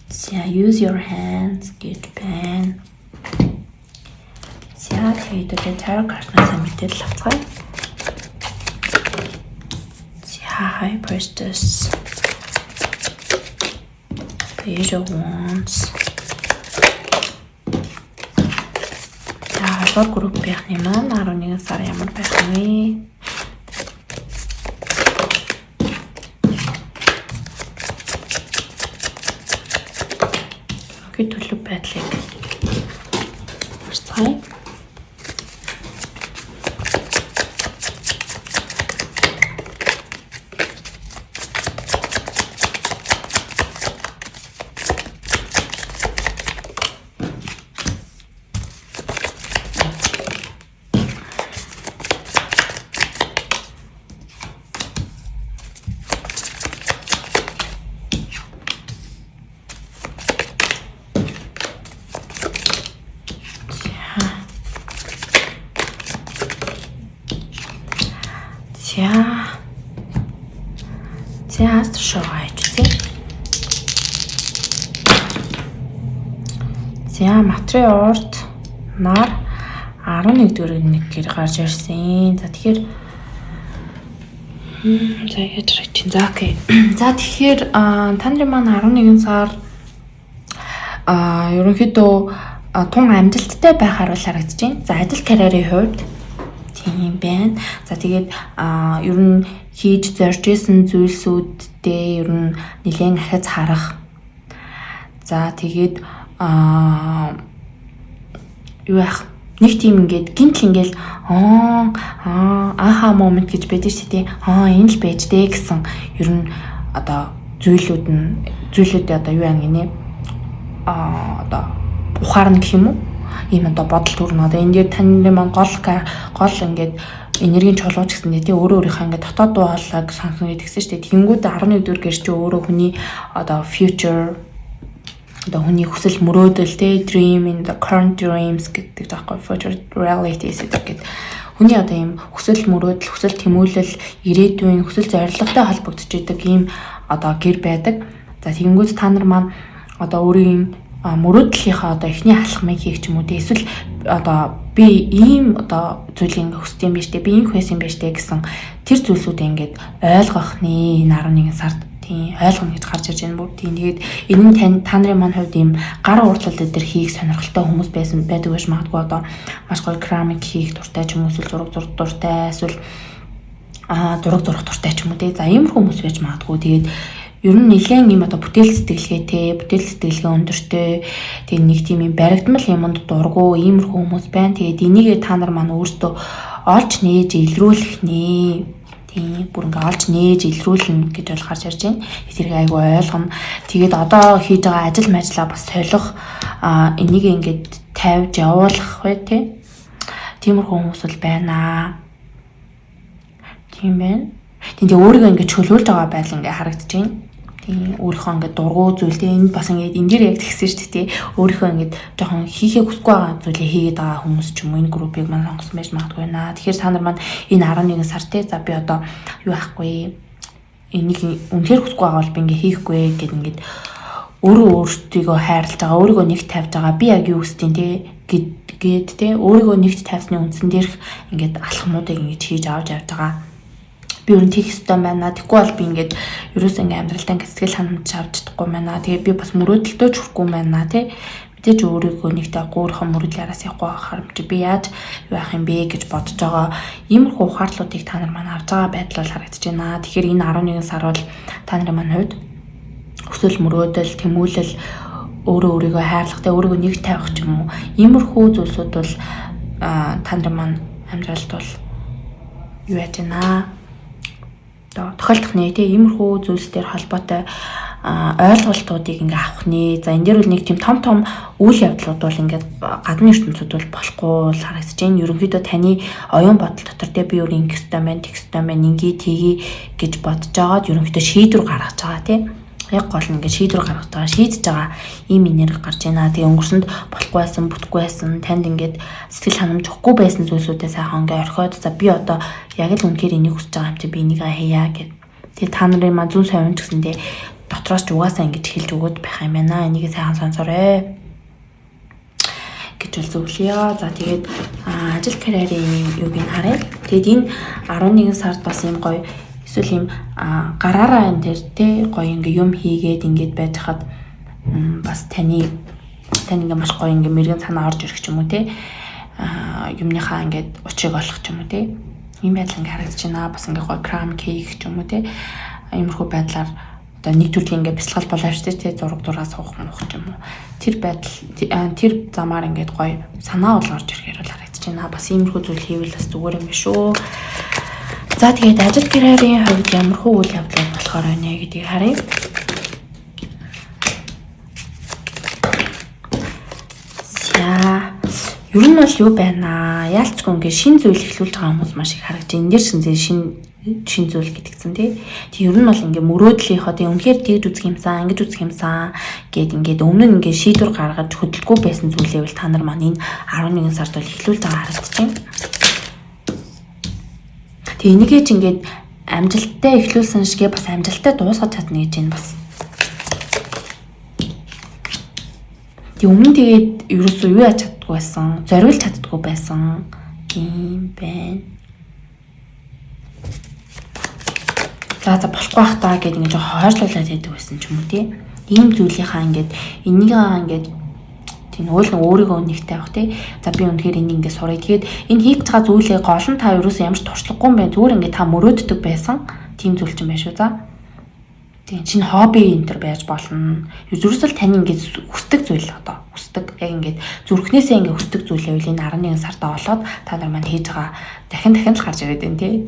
So use your hands, get pen. За тэгээд tarot card-наас мэдээлэл авцгаая. High Priestess. Page of Wands. За групп байхны маань 11 сар ямар байх вэ? Окей, төлөв байдлыг харцгаая. За астршогаач тий. За матриорд нар 11-р нэггээр гарч ирсэн. За тэгэхээр за яаж чинь. За окей. За тэгэхээр та нарын маань 11 сар ерөнхийдөө тун амжилттай байхаар бол харагдаж байна. За ажил карьерийн хувьд тийм байна. За тэгээд ер нь хийж зорж исэн зүйлсүүдтэй ер нь нэлээд ахиц харах. За тэгээд юу яах нэг тийм ингээд гинтл ингээд ааха момент гэж байдаг шүү дээ. Энэ л байж дээ гэсэн ер нь одоо зүйлүүд одоо юу яа гинэ одоо ухаарна гэх юм уу? Ийм одоо бодол төрнө. Одоо энэ дээр таны маань гол ингээд энергийн чулууч гэсэндээ тий өөрийнхөө ингээд дотоод дуу хоолойг сонсон гэдгсэн шүү дээ. Тэнгүүд 11-р гэр чи өөрөө хүний одоо future одоо хүний хүсэл мөрөөдөл тий dream in the current dreams гэдэг заахгүй future realities гэдэг. Хүний одоо ийм хүсэл мөрөөдөл, хүсэл тэмүүлэл, ирээдүйн хүсэл зорилготой холбогдож идэг ийм одоо гэр байдаг. За тэнгүүд та нар маань одоо өөрийн мөрөөдлийнхаа одоо эхний алхмыг хийх ч юм уу тий эсвэл одоо би ийм одоо зүйлийг ингээ хүсдэг юм биш үү би ийм байсан юм биш үү гэсэн тэр зүйлсүүдээ ингээд ойлгохны 11 сард тий ойлгоно гэж гарч ирж байна бүр тий тэгээд энэ нь та нарын маань хувьд ийм гар уртлал дээр хийх сонирхолтой хүмүүс байдаг байж магадгүй одоо маш гоё керамик хийх дуртай ч юм уу эсвэл зураг зурх дуртай эсвэл зураг зурх дуртай ч юм уу тий за ийм хүмүүс байж магадгүй тэгээд ер нь нэлээд юм одоо бүтээл сэтгэлгээ өндөртэй тэг нэг тийм юм баригдмал юмд дургу иймэрхүү хүмүүс байна. Тэгээд энийг та нар маань өөрсдөө олж нээж илрүүлэх нэ. Тийм бүр ингээ олж нээж илрүүлнэ гэж бол гарч ирж байна. Тэрийг айгүй ойлгоно. Тэгээд одоо хийж байгаа ажил мажлаа бас солих энийг ингээд тавьж явуулах бай тээ. Тиймэрхүү хүмүүс бол байна. Тийм байна. Тэгээд өөрийгөө ингээ чөлөөлж байгаа байдал ингээ харагдаж байна. Тийм өөрийнхөө ингээ дургуй зүйлтэй энэ бас ингээ энэ дээр яг тэгсэн шүү дээ. Өөрийнхөө ингээ жоохон хийхээ хүсэхгүй байгаа зүйлээ хийгээд байгаа хүмүүс ч юм уу энэ группийг маань сонгосон байж магадгүй байна. Тэгэхээр та нар маань энэ 11 сар те за би одоо юу яахгүй энийг үнэхээр хүсэхгүй байгаа бол би ингээ хийхгүй гэд ингээ өөртөө хайрлаж байгаа, өөрийгөө нэгт тавьж байгаа. Би яг юу хүсдэг те гээд те өөрийгөө нэгт тавьсны үндсэн дээрх ингээ алхмуудыг ингээ хийж авч явж байгаа. Би өөр нь тийх ёстой байна. Тэгэхгүй бол би ингээд ерөөсөө ингээм амьдралдаа ингээд сэтгэл ханамж авч чадахгүй байна. Тэгээ би бас мөрөөдөлтөө ч хүрхгүй байна тий. Мэдээж өөрийгөө нэгтэй өөрийнхөө мөрөөдлөөс явахгүй байхаар чи би яаж яах юм бэ гэж бодож байгаа. Иймэрхүү ухаарлуудыг та нар маань авч байгаа байдал бол харагдаж байна. Тэгэхээр энэ 11 сар бол та нарын маань хувьд хүсэл мөрөөдөл, тэмүүлэл өөрийгөө хайрлахтай өөрийгөө нэг тавих ч юм уу. Иймэрхүү зүйлсүүд бол та нарын маань амьдралд бол юу яаж байна тохиолдох нэ тийм иймэрхүү зүйлс дээр холбоотой ойлголтуудыг ингээ авах нэ. За энэ дээр бол нэг тийм том үйл явдлууд бол ингээд гадны ертөнцид бол болохгүй харагдаж байна. Ерөнхийдөө таны оюун бодол дотор дээр би өөр ингэх ёстой байна, тэгэх ёстой байна, ингээ тгий гэж бодож байгаад ерөнхийдөө шийдвэр гаргаж байгаа тийм. Яг гол нь ингээд шийдвэр гаргаж байгаа, шийдэж байгаа ийм энерги гарч байна. Тэгээ өнгөрсөнд болохгүй байсан, бүтэхгүй байсан, танд ингээд сэтгэл ханамж өгөхгүй байсан зүйлсүүдээ сайхан ингээд орхиод за би одоо яг л үнэхээр энийг хүсэж байгаа юм чи би энийг хийя гэд. Тэгээ та нарын маань зүн совин ч гэсэндээ дотроос ч угаасаа ингэж хэлж өгöd байх юм байна. Энийг сайхан сонсоорой гэж бол зөвлөё. За тэгээд ажил карьерийн юуг нь харъя. Тэгэд энэ 11 сард бас юм гоё эсвэл юм гараараа энэ тэр те гоё ингээ юм хийгээд ингээд байж хаад бас тань ингээ маш гоё ингээ мэрэгэн санаа орж ирэх ч юм уу те юмныхаа ингээд учрыг олох ч юм уу те ийм байдал ингээ харагдаж байна. Бас ингээ гоё крам кейк ч юм уу те иймэрхүү байдлаар одоо нэг төрлийн ингээ бясалгал боловч те зураг дураа суух муух ч юм уу тэр байдал тэр замаар ингээд гоё санаа олгорж ирэхээр бол харагдаж байна. Бас иймэрхүү зүйл хийвэл бас зүгээр юм шүү. За тэгээд ажил карьерийн хувьд ямар хөө үйл явдлууд болохоор байна гэдгийг харъя. За ер нь бол юу байна аа? Яалчгүй ингээ шин зүйл эхлүүлж байгаа хүмүүс маш их харагдаж байна. Энд дэр шин зүйл гэдэгцэн тий. Тэг ер нь бол ингээ мөрөөдлийнхоо тий үнэхээр тэгж үзэх юмсан, ингэж үзэх юмсан гэд ингээд өмнө нь ингээ шийдвэр гаргаж хөдөлгөө байсан зүйлээ бол та нар маань энэ 11 сард бол эхлүүлж байгаа харагдаж байна. Тэг энийгээ ч ингээд амжилттай эхлүүлсэн шигээ бас амжилттай дуусгаж чадна гэж энэ бас. Тэг өмнө тэгээд ерөөсөө юу яаж чаддгүй байсан, зориулж чаддгүй байсан юм байна. За болохгүй бах таа гэдэг ингээд хойшлуулаад байдаг байсан ч юм уу тий. Ийм зүйлийнхаа ингээд энийгээ ингээд тийм өөрийгөө нэгтэй авах тий. За би үнэхээр энийг ингээд сурах. Тэгээд энэ хийж байгаа зүйлээ гол нь та ерөөсөө ямар ч туршлагагүй юм байна. Зүгээр ингээд та мөрөөддөг байсан тийм зүйл ч юм байна шүү. За. Тийм чинь хобби энтер байж болно. Ерөөсөө тань ингээд хүсдэг зүйл одоо. Хүсдэг яг ингээд зүрхнээсээ ингээд хүсдэг зүйлээ үл энэ 11 сартаа олоод та нар маань хийж байгаа дахин л гарч ирээд байна тий.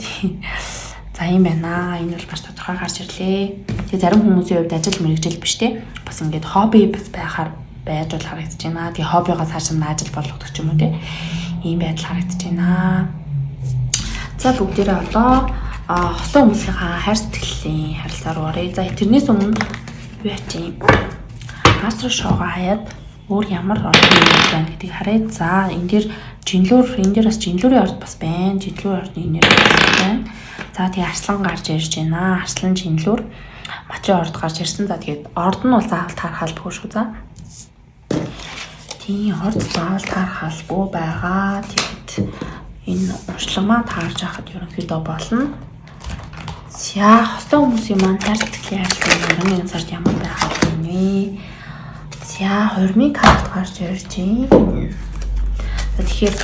За юм байна. Энэ бол маш тодорхой гарч ирлээ. Тэгээ зарим хүмүүсийн хувьд ажил мэргэжил биш тий. Бас ингээд хобби байхаар байж бол харагдаж байна. Тэгээ хоббигоо цааш нь ажил болгодог ч юм уу тий. Ийм байдал харагдаж байна. За бүгдээрээ одоо хослон хүмүүсийнхаа хайр сэтгэлийн харилцаа руу оръё. За тэрнээс өмнө юу ячим? Астро шоугаа хаяад өөр ямар орд юм байна гэдгийг харъя. За энэ дэр бас жинлүүрийн орд бас байна. Жинлүүрийн ордны нэр байна. За тэгээ арслан гарч ирж байна. Арслан жинлүүр матрийн орд гарч ирсэн. За тэгээд орд нь бол заавал таархалдаггүй шүү. За. Тийм орд заавал таархалгүй байгаа. Тэгэд энэ уншламаа таарж хахад ерөнхийдөө болно. За хослон хүмүүсийн маань хайр сэтгэлийн харилцаа 11 сард ямар байх вэ? За хормын карт гарч ирж байна. Тэгэхээр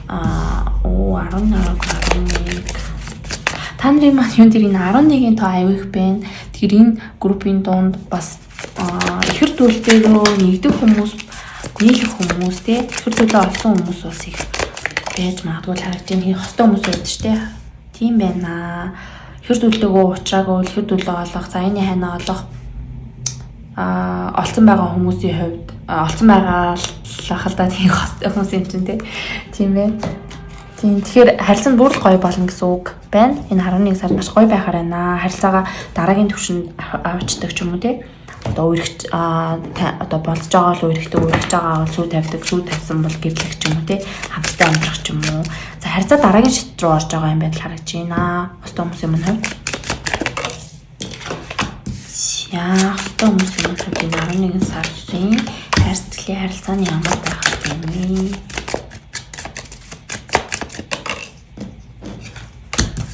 11 та нарын маань юу тэр энэ 11-ийн тоо аягүй их байна. Тэгэхээр энэ группийн дунд бас ихэр дүүлтэйгөө нэгдэх хүмүүс, нийлэх хүмүүс те ихэр дүүлээ олсон хүмүүс бас их байж магадгүй харагдаж байна. Хослон хүмүүс байдаг шүү дээ. Тийм байна. Ихэр дүүлтэйгөө уулзраагүй ихэр дүүлээ олох, заяаны хайнаа олох олцсон байгаа хүмүүсийн хувьд олцсон байгаа лахалдаа тийм хүмүүс юм чинь тийм ээ. Тийм тэгэхээр харилцаа бүр гоё болно гэсэн үг байна. Энэ 11 сар маш гоё байхаар байна. Харилцаагаа дараагийн түвшинд авчдаг ч юм уу тий. Одоо үерхч одоо болж байгаа л үерхдэг, үерхэж байгаа бол сүү тавьдаг, сүү тавьсан бол гэрлэх ч юм уу тий. Хамтдаа амжих ч юм уу. За харилцаа дараагийн шат руу орж байгаа юм байдал харагдаж байна. Остоо хүмүүс юм байна. Яа, одоо хүмүүсийн хувьд 11 сарын хайр сэтгэлийн харилцааны ямар байх вэ?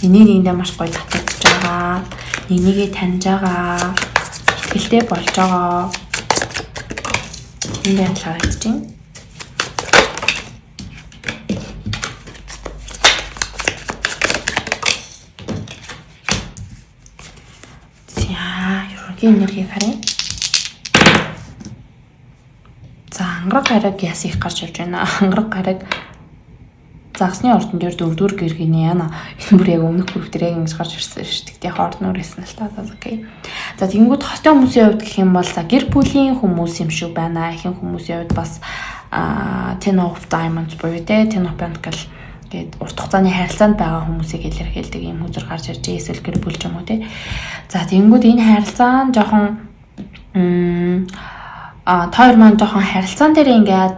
Энийг маш гоё татагдж байгаа. Нэгнийгээ таньж байгаа. Ихтэй болж байгаа. Энэ байдлаар харагдаж байна. Энерги харъя. За ангараг гараг яс их гарч ирж байна. Ангараг гараг загсны ордон дээр дөрөвдүгээр гэргийн яана. Энэ бүр яг өмнөх групп дээр яг ингэж гарч ирсэн шүү дээ. Яг ордноор ирсэн л та. Окей. За тэгэнгүүт хостын хүмүүсийн хувьд гэх юм бол за гэр бүлийн хүмүүс юм шүү байна. Ихэнх хүмүүсийн хувьд бас Ten of Diamonds буюу Ten of Pentacles гээд урт хугацааны харилцаанд байгаа хүмүүсийг илэрхийлдэг юм үзэр гарч ирж эсвэл гэр бүл ч юм уу тий. За тэгэнгүүт энэ харилцаа нь жоохон тойр маань жоохон харилцаан дээр ингээд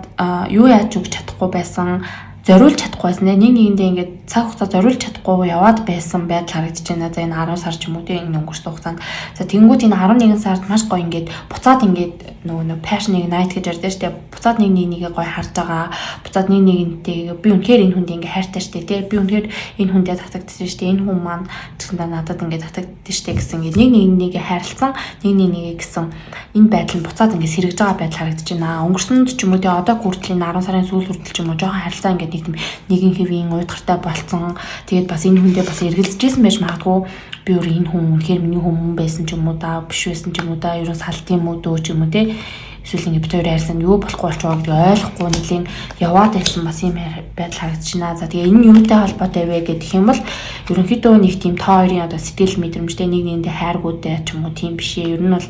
юу яаж өгч чадахгүй байсан, зориулж чадахгүй байсан. Нэг нэгэндээ ингээд цаг хугацаа зориулж чадахгүй яваад байсан байдал харагдаж байна. За энэ 10 сар ч юм уу тий энэ өнгөрсөн хугацаанд. За тэгэнгүүт энэ 11 сард маш гоё ингээд буцаад ингээд нөгөө passion ignite гэж ярьдээ штэ. буцаад нэгийг гоё харж байгаа. Буцаад нэгнтэй би үнэхээр энэ хүнд ингээ хайртай штэ тий. Би үнэхээр энэ хүндээ татагдсан штэ. Энэ хүн маань тэгсэндээ надад ингээ татагдсан штэ гэсэн ингээ нэгийг хайрлцсан нэгийг гэсэн энэ байдал нь буцаад ингээ сэргэж байгаа байдал харагдаж байна. Өнгөрсөнд ч юм уу тий одоо хүртэл 10 сарын сүүл хүртэл ч юм уу жоохон харилцаа ингээ нэг тийм нэгэн хэвийн уйдгартай болцсон. Тэгээд бас энэ хүндээ бас эргэлзэжсэн байж магадгүй. Би өөр энэ хүн үнэхээр миний хүн байсан ч юм уу да биш байсан ч юм уу да ерөн салт юм уу дөө ч юм уу тий. Эсвэл ингээ бит хоёр хайрлсан юу болохгүй болж байгааг ойлгохгүй нэлийн яваад байсан бас юм байдал харагдаж байна. За тэгээ энэ юутай холбоотой вэ гэх юм бол ерөнхийдөө нэг тийм та хоёрын одоо сэтгэл мэдрэмжтэй нэг нэгэндээ хайргуудтай ч юм уу тийм биш ээ. Ер нь бол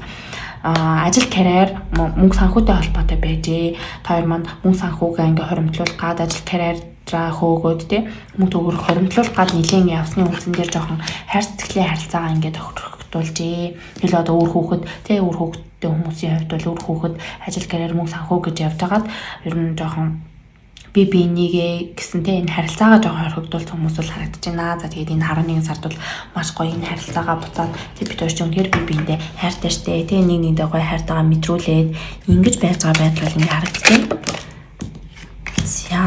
ажил карьер мөнгө санхүүтэй холбоотой байжээ. Та хоёр маань мөнгө санхүүгээ ингээ хоримтлуулах гад ажил карьераа хөөгөөд тий мөнгө төгрөг хоримтлуулах гад нэлээд явсны үндсэн дээр жоохон хайр сэтгэлийн харилцаагаа ингээ тохирохтуулжээ. Хэл одоо өөр хүүхэд тий өөр хүүхэдтэй хүмүүсийн хувьд бол өөр хүүхэд ажил карьер мөнгө санхүү гэж явж байгаад ер нь жоохон би энийгээ гэсэн те энэ харилцаагаа жоохон орхигдуулсан хүмүүс бол харагдаж байна. За тэгээд энэ 11 сард бол маш гоё энэ харилцаагаа буцаад тэг бид хоёр ч үнэхээр би биэндээ хайртай штэ те нэгэндээ гоё хайртайгаа мэдрүүлээд ингэж байж байгаа байдал бол ингэ харагдаж байна.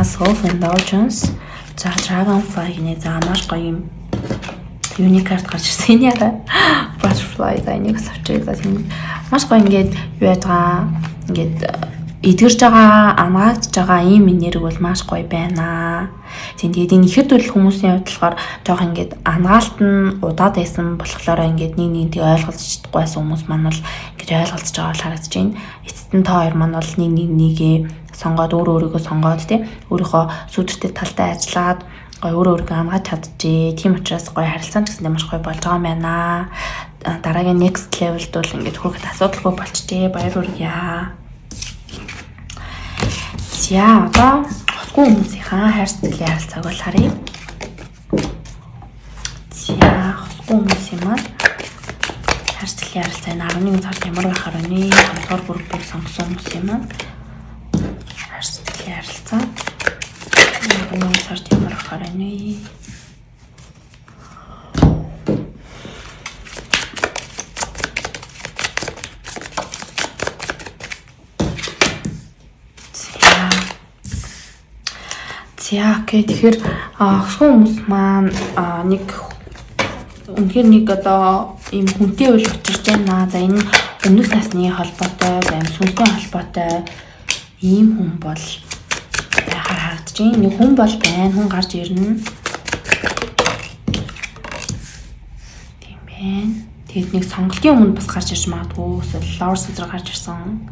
Self indulgence за dragonfly гэнэ за маш гоё юм unique card гарч ирсэн яа. Butterfly за энийг авчирээ за тийм маш гоё ингээд юу яаж байгаа ингээд эдгэрж байгаа, амгаагдж байгаа ийм энерги бол маш гоё байна. Тэгээд энэ ихэд үл хүмүүсийн хувьд болохоор жоох ингээд ангаалт нь удаад байсан болохоор ингээд нэг ойлголцож чадахгүйсэн хүмүүс маань бол ингэж ойлголцож байгаа бол харагдаж байна. Эцэст нь та хоёр маань бол нэгээ сонгоод өөрийгөө сонгоод тий өөрийнхөө сүдэртэй талтай ажиллаад гоё өөрийгөө амгааж чадчихжээ. Тийм учраас гоё харилцаан гэсэндээ маш гоё болж байгаа юм байна. Дараагийн next level-д бол ингээд хүрэхэд асуудалгүй болчихжээ. Баяр хүргье. За одоо хосгүй хүмүүсийнхаа хайр сэтгэлийн харилцааг бол харъя. За хосгүй хүмүүсийн маань хайр сэтгэлийн харилцаа энэ 11 сард ямар байхаар байна? 5 дугаар бүрийг сонгосон хүмүүсийн маань хайр сэтгэлийн харилцаа 11 сард ямар байхаар байна? За тэгэхээр хосгүй хүмүүс маань нэг үнэхээр нэг одоо ийм хүнтэй үйл учирч байна. За энэ өмнөх насны холбоотой, за энэ сүнстэй холбоотой ийм хүн бол харагдаж байна. Нэг хүн бол байна, хүн гарч ирнэ. Тийм байна. Тэгээд нэг сонголтын өмнө бас гарч ирж магадгүй. Эсвэл лавр сүзэр гарч ирсэн.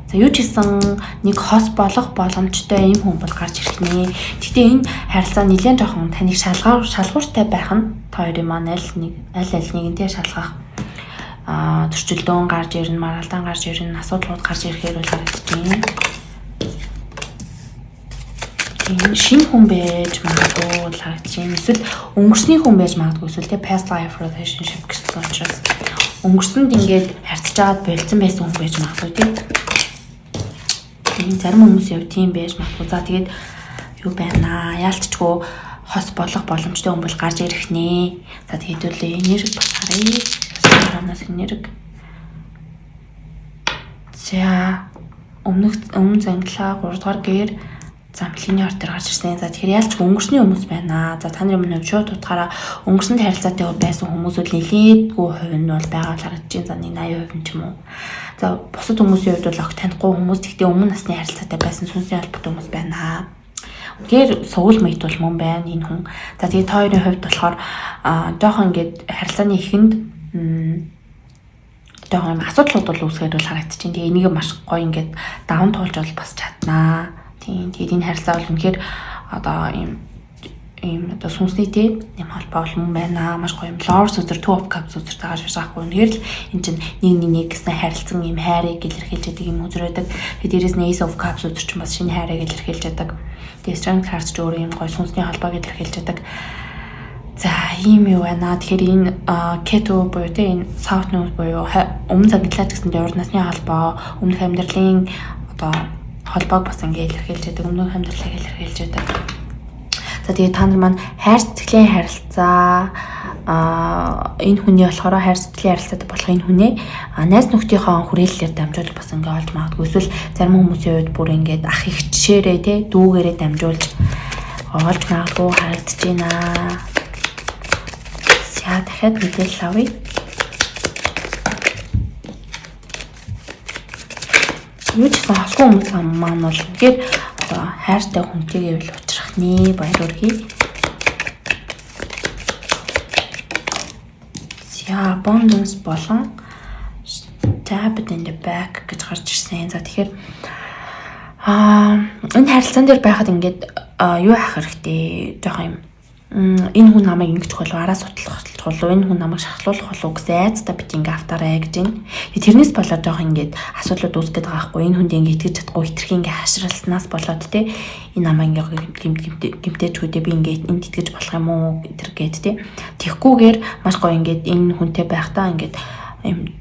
За юу ч гэсэн нэг хос болох боломжтой ийм хүн бол гарч ирэх нэ. Гэтэ энэ харилцаа нэлээд жоохон таныг шалгууртай байх нь та хоёрын маань аль нэгэнтэй шалгах төрчлөөн гарч ирнэ, маргалдаан гарч ирнэ, асуудлууд гарч ирэхээр бол харагдаж байна. Тийм шинэ хүн байж магадгүй бол харагдаж байна. Эсвэл өнгөрсний хүн байж магадгүй эсвэл past life relationship гэсэн учраас өнгөрсөнд ингээд харьцаж байгаад болцсон байсан хүн байж магадгүй тийм. Зарим хүмүүсийн хувьд тийм байж магадгүй. За тэгээд юу байна? Яалтчгүй хос болох боломжтой хүн бол гарч ирэх нэ. За тэгээд үл энерги бас харъя. Санаанаас энерги. За өмнө зангилаа 3 дугаар гээр замлын орд төр гарч ирсэн. За тэгэхээр яалтчгүй өнгөрсний хүмүүс байна. За та нарын өмнө шууд утгаараа өнгөрсөнд харилцаатай байсан хүмүүс үл нэлээдгүй хувь нь бол байгаа харагдаж байна. За нэг 80% ч юм уу. За бусад хүмүүсийн хувьд бол огт танихгүй хүмүүс гэхдээ өмнө насны харилцаатай байсан сүнсний холбоотой хүмүүс байна. Үнээр сувл мэд бол мөн байна энэ хүн. За тэгээд та хоёрын хувьд болохоор жоохон ингээд харилцааны эхэнд жоохон асуудлууд бол үүсгээд бол харагдаж байна. Тэгээ энийг маш гоё ингээд даван туулж бол бас чаднаа. Тийм тэгээд энэ харилцаа бол үнэхээр одоо ийм одоо сүнсний тийм холбоо бол мөн байна. Маш гоё юм. Lord сүзэр, Two of Cups сүзэр тагаар шашаахгүй. Үнэхээр л энэ чинь нэг гэсэн харилцан ийм хайрыг илэрхийлж яадаг юм үзрээдэг. Тэгээд дээрээс нь Ace of Cups сүзэр чинь бас шинэ хайрыг илэрхийлж яадаг. Тэгээд Strength card ч өөр юм гоё сүнсний холбоог илэрхийлж яадаг. За ийм юу байна. Тэгэхээр энэ Keto буюу тийм энэ South Node буюу өмнө загтлаад гэсэн дээр урд насны холбоо, өмнөх амьдралын одоо холбоог бас ингээ илэрхийлж яадаг. Өмнөх амьдралыг илэрхийлж яадаг. За тэгээд та нар маань хайр сэтгэлийн харилцаа энэ хүний болохоор хайр сэтгэлийн харилцаатай болох энэ хүнээ найз нөхдийнхөө хүрээллээр дамжуулж бас ингээ олж магадгүй. Эсвэл зарим хүмүүсийн үед бүр ингээд ах ихчээрээ те дүүгээрээ дамжуулж олж магадгүй харагдаж байна. За дахиад мэдээлэл авъя. Юу ч гэсэн хосгүй хүмүүс маань бол үнэхээр хайртай хүнтэйгээ үл уулзах нэ баяр хүргэе. За abundance болон stabbed in the back гэж гарч ирсэн. За тэгэхээр энэ харилцаан дээр байхад ингээд юу яах хэрэгтэй жоох юм. Энэ хүн намайг ингэж болов араас сутлах болов энэ хүн намайг шахлуулах болов гэсэн айцтай бит ингээ автаарай гэж байна. Тэрнээс болоод жоох ингээд асуудлууд үүсгээд байгаа хгүй. Энэ хүнд ингээ итгэж чадахгүй хитрхи ингээ хашралснаас болоод те энэ намайг ингээ гимтээчгүүдээ би ингээ энд итгэж болох юм уу гэтэр гээд те. Тэгхгүйгээр маш гоё ингээд энэ хүнтэй байхдаа ингээд юм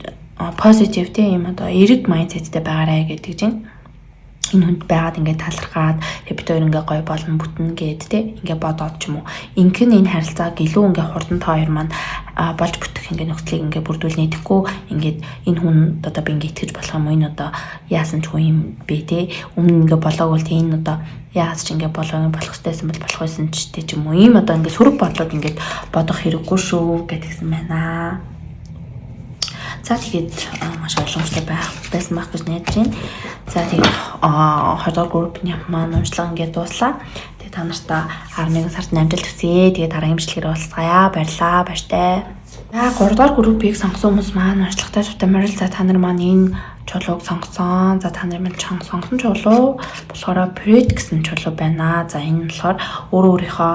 позитив те юм одоо эрэг майндсеттэй байгаарай гэдэг чинь. Энэ хүнд байгаад ингээд талархаад бид хоёр ингээ гоё болно бүтэн гээд те ингээ бодоод ч юм уу инхэн энэ харилцааг илүү ингээ хурдан та хоёр маань болж бүтэх ингээ нөхцөлийг ингээ бүрдүүлнэ. Тэгэхгүй ингээд энэ хүн одоо би ингээ итгэж болох юм уу энэ одоо яасан ч юм бэ те өмнө ингээ болоогүй л энэ одоо яас ч ингээ болох хэрэгтэйсэн бол болох байсан ч юм уу ийм одоо ингээ сөрөг бодлоод ингээ бодох хэрэггүй шүү гэдгийгсэн байна. За тэгээд маш ойлгомжтой байсан байх гэж найдаж байна. За тэгээд 20 дугаар группны маань уншлага ингээд дууслаа. Тэгээд та нартаа 11 сард амжилт хүсье. Тэгээд дараагийн бичлэгээр уулзцаая. Баярлалаа. Баяртай. За 3 дугаар группийг сонгосон хүмүүс маань уншлагатай тутамрал. За та нар маань энэ чулууг сонгосон. За та нар маань сонгосон чулуу болохоор Pred гэсэн чулуу байна. За энэ болохоор өөрийнхөө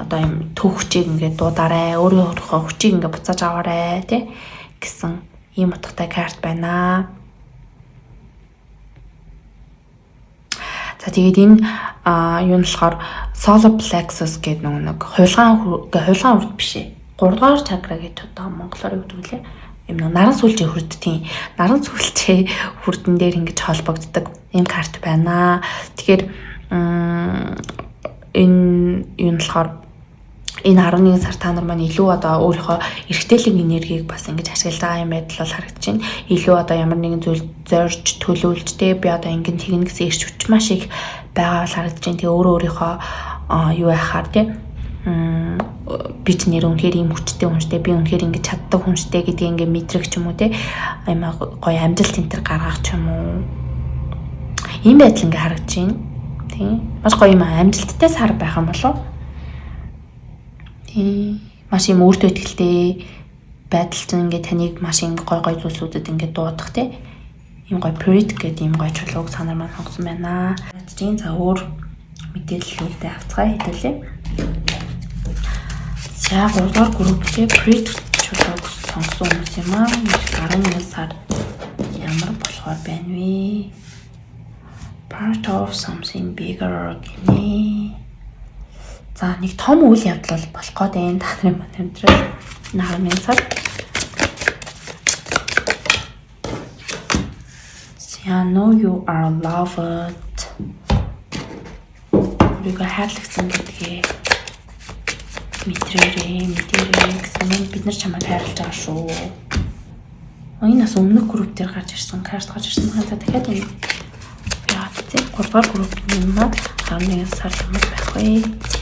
одоо юм төв хүчийг ингээд дуудаарай. Өөрийнхөө хүчийг ингээд буцааж аваарай тий гэсэн ийм утгатай карт байна. За тэгээд энэ юу нь болохоор solar plexus гэдэг нэг хуйлгаан хүрд биш ээ. 3 дугаар чакра гэж одоо монголоор юу гэдэг вэ? Ийм нэг наран сүлжээ хүрд тийм. Наран сүлжээ хүрдэн дээр ингэж холбогддог ийм карт байна. Тэгэхээр энэ юу нь болохоор энэ 11 сар та нар маань илүү одоо өөрийнхөө эргэтэлэг энергийг бас ингэж ашиглаж байгаа юм байдал бол харагдаж байна. Илүү одоо ямар нэгэн зүйл зорж төлөвлөж тэ би одоо ингэн тэгнэ гэсэн ирч хүч маш их байгаа бол харагдаж байна. Тэгээ өөрийнхөө юу яхаар тэ би ч нэр үнэхээр ийм хүчтэй хүнтэй би үнэхээр ингэж чаддаг хүнтэй гэдгийг ингэ мэдрэх ч юм уу тэ аймаа гоё амжилт энэ төр гаргах ч юм уу. Ийм байдал ингэ харагдаж байна. Тийм. Маш гоё юм амжилттай сар байх юм болов уу? Маш юм өөртөө ихтэй байдал чинь ингээд таныг маш юм гой зүйлсүүдэд ингээд дуудах те юм гой Pred гэдэг юм гой чулууг санаар маань сонгосон байна. Тийм за өөр мэдээллүүдээ авцгаа хэдүүлээ. За 3 дугаар групптэй Pred чулууг сонгосон хүмүүс юм аа. 11 сар ямар болохоор байна вэ? Part of something bigger гинэ. За нэг том үйл явдал болох гээд байна. Та нарын маань амьдрал 11 сар. I know you are loved. Өөрийгөө хайрлагсан гэдгээ мэдрээрээ гэсэн бид нар чамайг хайрлаж байгаа шүү. Энэ бас өмнөх групп дээр гарч ирсэн, карт гарч ирсэн. За дахиад энэ яа тийм 3 дугаар группны юм аа 11 сар хүмүүс байх вэ?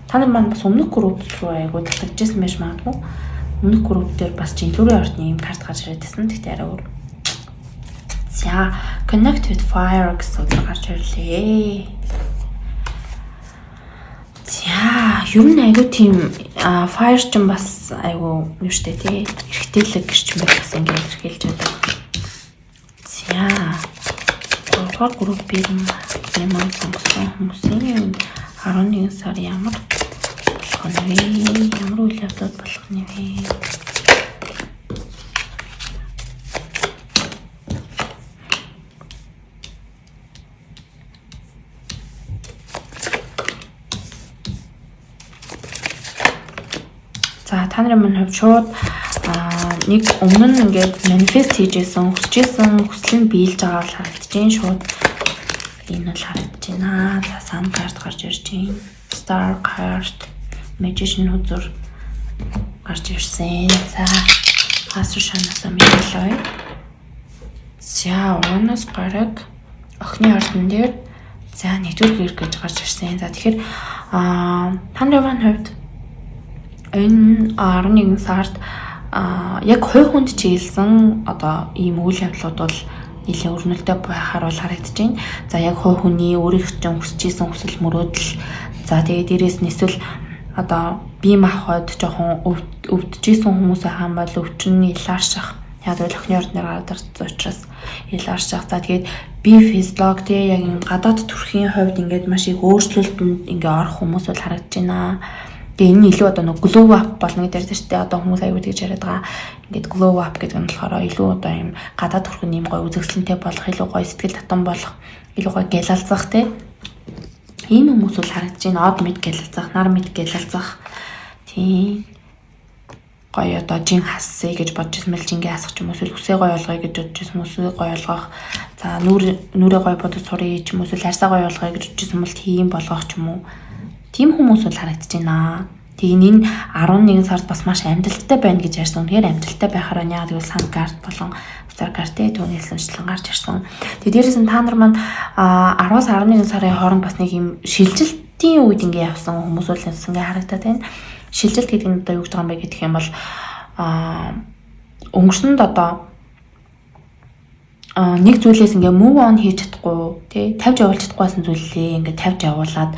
Та нар маань бас өмнөх групп руу айгуу татчихсан байж магадгүй. Өмнөх групп дээр бас жинлүүрийн ордны юм карт гарч ирээд байсан. Тэгтээ арай өөр. За, connect with fire гэсэн үг гарч ирлээ. За, ер нь айгуу тийм fire ч юм бас айгуу юу штэ тий. Эргэтэлэг гэрч мэт бас ингээд хэрхэлж байдаг. За, 3 дугаар группийг ямар сонгосон хүмүүсийн 11 сар ямар болох нь вэ? Ямар үйл явдал болох нь вэ? За та нарын маань хувьд шууд нэг өмнө нь ингээд манифест хийжсэн, хүсэжсэн хүсэл нь биелж байгаа бол харагдаж байна шууд. Энэ бол харагдаж байна. За Sun card гарч ирж байна. Star card, Magician үзүр гарч ирсэн. За Асар шанаасаа мэдлээ. За Uranus гараг охины ордон дээр за нэгдүгээр гэр гэж гарч ирсэн. За тэгэхээр та нарын хувьд энэ 11 сард яг хувь хүнд чиглэсэн одоо ийм үйл явдлууд бол нэлээд өрнөлтөй байхаар бол харагдаж байна. За яг хувь хүний өөрийнх нь хүсэжсэн хүсэл мөрөөдөл. За тэгээд дээрээс нь эсвэл одоо бие махбод жоохон өвдөжсэн хүмүүсээ хаан бол өвчин илаарших. Яг л охины ордноор гараад ирсэн учраас илаарших. За тэгээд бие физиолог тий яг энэ гадаад төрхийн хувьд ингээд маш их өөрчлөлтөнд ингээ орох хүмүүс бол харагдаж байна. Тэгээ энэ илүү одоо нэг glow up болно гэдэг чинь тэ одоо хүмүүс аягүй тэгж яриад байгаа. Ингээд glow up гэдэг нь болохоор илүү одоо юм гадаад төрхөн юм гой үзэгсэлэнтэй болох, илүү гой сэтгэл татам болох, илүү гой гялалзах тэ. Ийм хүмүүс бол харагдаж байна. Од мэд гялалзах, нар мэд гялалзах. Тийм. Гой одоо жин хассыг гэж бодож ирсэн мэл жингээ хасах ч юм уу үсээ гой болгоё гэж бодож ирсэн үсээ гой болгох. За нүрээ гой бодож сурыг ч юм уу харьсаа гой болгоё гэж бодож ирсэн бол тийм болгох ч юм уу. Тийм хүмүүс бол харагдаж байна. Тэгээд энэ 11 сард бас маш амжилттай байна гэж ярьсан. Тэгэхээр амжилттай байхаараа яг тэгвэл Sun card болон Star card түүний хэлсэнчлэн гарч ирсэн. Тэгээд дээрээс нь та нар маань 10-аас 11 сарын хооронд бас нэг юм шилжилтийн үед ингээ явсан хүмүүс бол ингээ харагдаад байна. Шилжилт гэдэг нь одоо юу гэж байгаа юм бэ гэх юм бол өнгөрсөнд одоо нэг зүйлээс ингээ move on хийж чадахгүй тий тавьж явуулж чадахгүйсэн зүйлээ ингээ тавьж явуулаад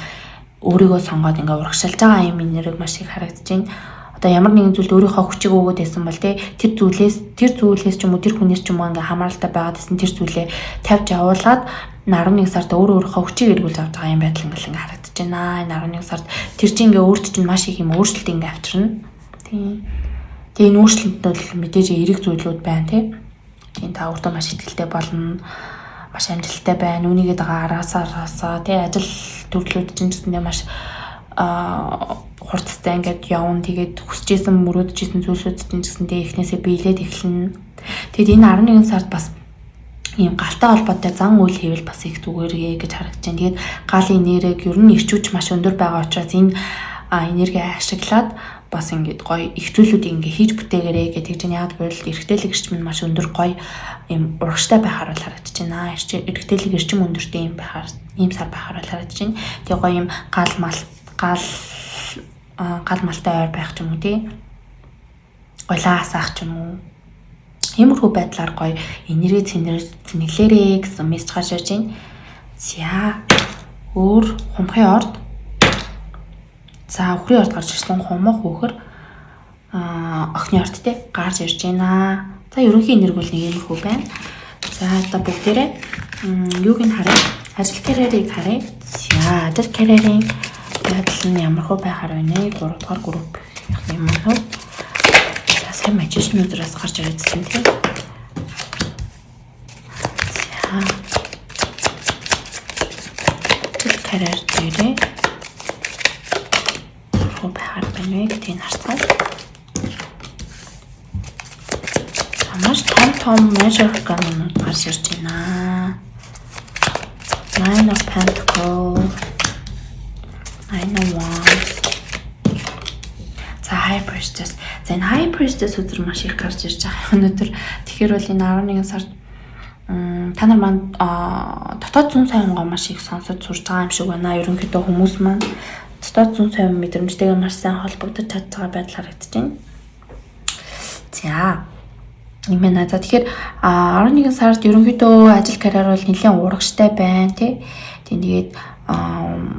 өөрийгөө сонгоод ингээ урагшилж байгаа юм нэрийг маш их харагдаж байна. Одоо ямар нэгэн зүйлд өөрийнхөө хүчийг өгөөд байсан бол тий тэр зүйлээс ч юм уу тэр хүнээс ч юм уу ингээ хамааралтай байгаад байсан тэр зүйлээ тавьж явуулаад 11 сард өөрийнхөө хүчийг эргүүлж авч байгаа юм байдал ингээ харагдаж байна. Энэ 11 сард тэр чинь ингээ өөрт чинь маш их юм өөрчлөлт ингээ авчирна. Тий. Тэгээ энэ өөрчлөлтөд бол мэдээж эрэг зүйлүүд байна тий. Тийм та өөртөө маш ихтэй болно. Маш амжилттай байна. Үүнийгээ дагаа араасаа тий ажил төрлүүд чинь гэсэндээ маш хурцтай ингээд явна. Тэгээд хүсэжсэн мөрөөдөжсэн зүйлсүүд чинь гэсэндээ эхнээсээ биелээд эхэлнэ. Тэгэд энэ 11 сард бас ийм галтай холбоотой зан үйл хийвэл бас их зүгээрээ гэж харагдаж байна. Тэгээд галын энерги ер нь ирчүүч маш өндөр байгаа учраас энэ энерги ашиглаад бас ингээд гоё их зүйлүүдийг ингээд хийж бүтээгээрэй гэдэг чинь яг бол эргэтэлэг эрчим нь маш өндөр гоё юм урагштай байхаар бол харагдаж байна. Эргэтэлэг эрчим өндөртэй юм байхаар ийм сар байхаар бол харагдаж байна. Тэгээ гоё юм гал малтай ойр байх ч юм уу тий. Гойлаа асаах ч юм уу. Иймэрхүү байдлаар гоё энерги цэнэглээрээ гэсэн мессеж гарч ирж байна. За өөр хумхын орд. За өхрийн орд гарч ирсэн хумх хөөхөр охины орд те гарч ирж байна. За ерөнхий энерги бол нэг юм хөө байна. За одоо бүгдээрээ юуг нь харъя. Ажил карьерийг харъя. За ажил карьерийн байдал нь ямар хөө байхаар байна. 3 дугаар групп юм уу? За сайн Magician үзраас гарч ирсэн тийм. За ажил карьер дээрээ байхаар байна гэдэг нь харцгаа. Маш том measure ганууд гарч ирж байна. Nine of Pentacles, Nine of Wands. За High Priestess. За энэ High Priestess өдөр маш их гарч ирж байгаа өнөөдөр. Тэгэхээр бол энэ 11 сард та нар маань дотоод зүүн сонгоо маш их сонсож сурж байгаа юм шиг байна. Ерөнхийдөө хүмүүс маань дотоод зүүн сонгоо мэдрэмжтэйгээ маш сайн холбогдож чадж байгаа байдал харагдаж байна. За юм байна. За тэгэхээр 11 сард ерөнхийдөө ажил карьер бол нэлээд урагштай байна тий. Тэгээд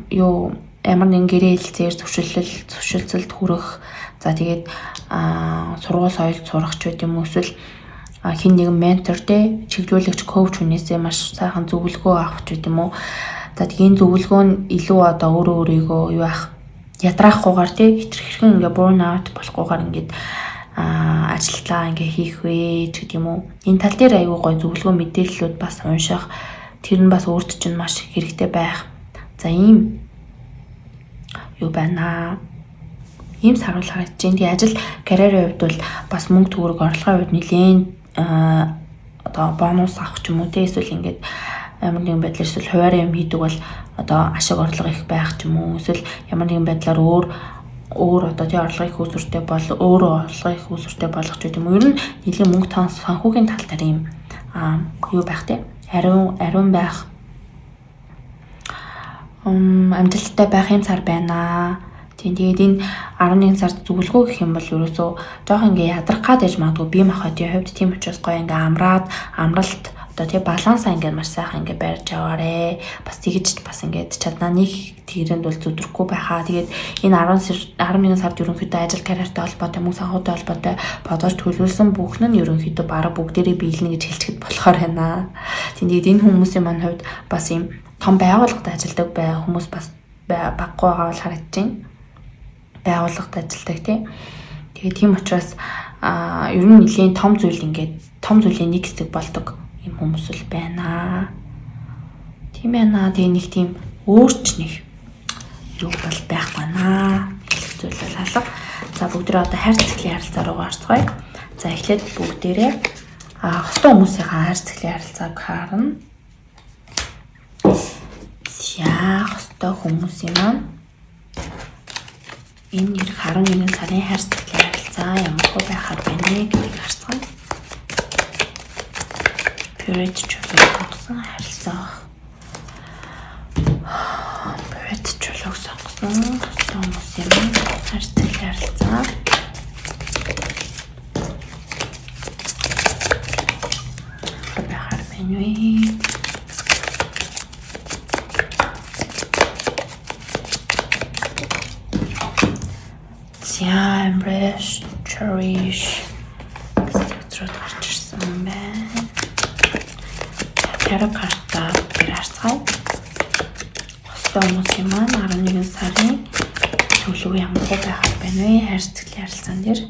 юу ямар нэгэн гэрээ хэлцээр зөвшөлтөлд хүрэх. За тэгээд сургууль соёлд сурах ч байт юм уу эсвэл хин нэгэн ментор тий чиглүүлэгч коуч хүнээсээ маш сайхан зөвлөгөө авах ч байт юм уу. За тэгээд энэ зөвлөгөө нь илүү одоо өөрийгөө юу яах ядраахгүйгээр тий хэрхэн ингээ burn out болохгүйгээр ингээд ажилтлаа ингээ хийх вэ гэдэг юм уу. Энэ тал дээр аюу гой зөвлөгөө мэдээллүүд бас унших. Тэр нь бас өөрт чинь маш хэрэгтэй байх. За ийм юу байна. Ийм саруул харагдаж байна. Тэгээ ажил карьерийн хувьд бол бас мөнгө төгрөг орлогын хувьд нэлээд одоо бонус авах ч юм уу те эсвэл ингээд ямар нэгэн байдлаар эсвэл хуваараа юм хийдэг бол одоо ашиг орлого их байх ч юм уу эсвэл ямар нэгэн байдлаар өөр одоо тий орлого их үүсвэртэй бол өөрөө орлого их үүсвэртэй болгох ч юм уу. Ер нь нийлээ мөнгө тоон санхүүгийн тал дээр юм юу байх тий ариун байх амжилттай байх юм сар байна. Тэгээд энэ 11 сард зүгэлгүй гэх юм бол ерөөсөө жоох ингээ ядрах гад яж магадгүй бие махбодын хувьд тийм учраас гоё ингээ амралт одоо тий балансаа ингээ маш сайхан ингээ барьж яваарэ. Бас тэгж бас ингээ чаднаа нэг тэрэнд бол зүдрэхгүй байхаа. Тэгээд энэ 11 сард ерөнхийдөө ажил карьертай холбоотой мөнгө санхүүтэй холбоотой бодож төлөвлөсөн бүх нь ерөнхийдөө бараг бүгдээрээ биелнэ гэж хэлчихэд болохоор байна. Тэгээд энэ хүмүүсийн маань хувьд бас юм том байгууллагад ажилладаг хүмүүс бас баггүй байгаа бол харагдаж байна. Байгууллагад ажилладаг тий. Тэгээд тийм учраас ер нь нэлийн том зүйлийн нэг хэсэг болдог юм хүмүүс л байна. Тийм байна. Тэгээ нэг тийм өөрчлөх юу бол байх байна. Зүйл бол алга. За бүгдээ одоо хайр цэцлийн харилцаа руу орцгоё. За эхлээд бүгдээрээ хостой хүмүүсийнхаа хайр цэцлийн харилцааг харна. За хостой хүмүүсийн маань энэ 11 сарын хайр цэцлийн харилцаа ямар хөө байхад байна гэдгийг харцгаая. Period чөлөөсөн харилцаа. Period чөлөөсөн хостой хүмүүсийн маань хайр цэцлийн харилцаа. Байхад байна вэ? Embrace, cherish. Зөвхөн гарч ирсэн байна. Тарot карта харцгаая. Хостой хүмүүсийн маань 11 сарын төлөв ямар хөө байхад байна вэ? Хайр цэцлийн харилцаан дээр.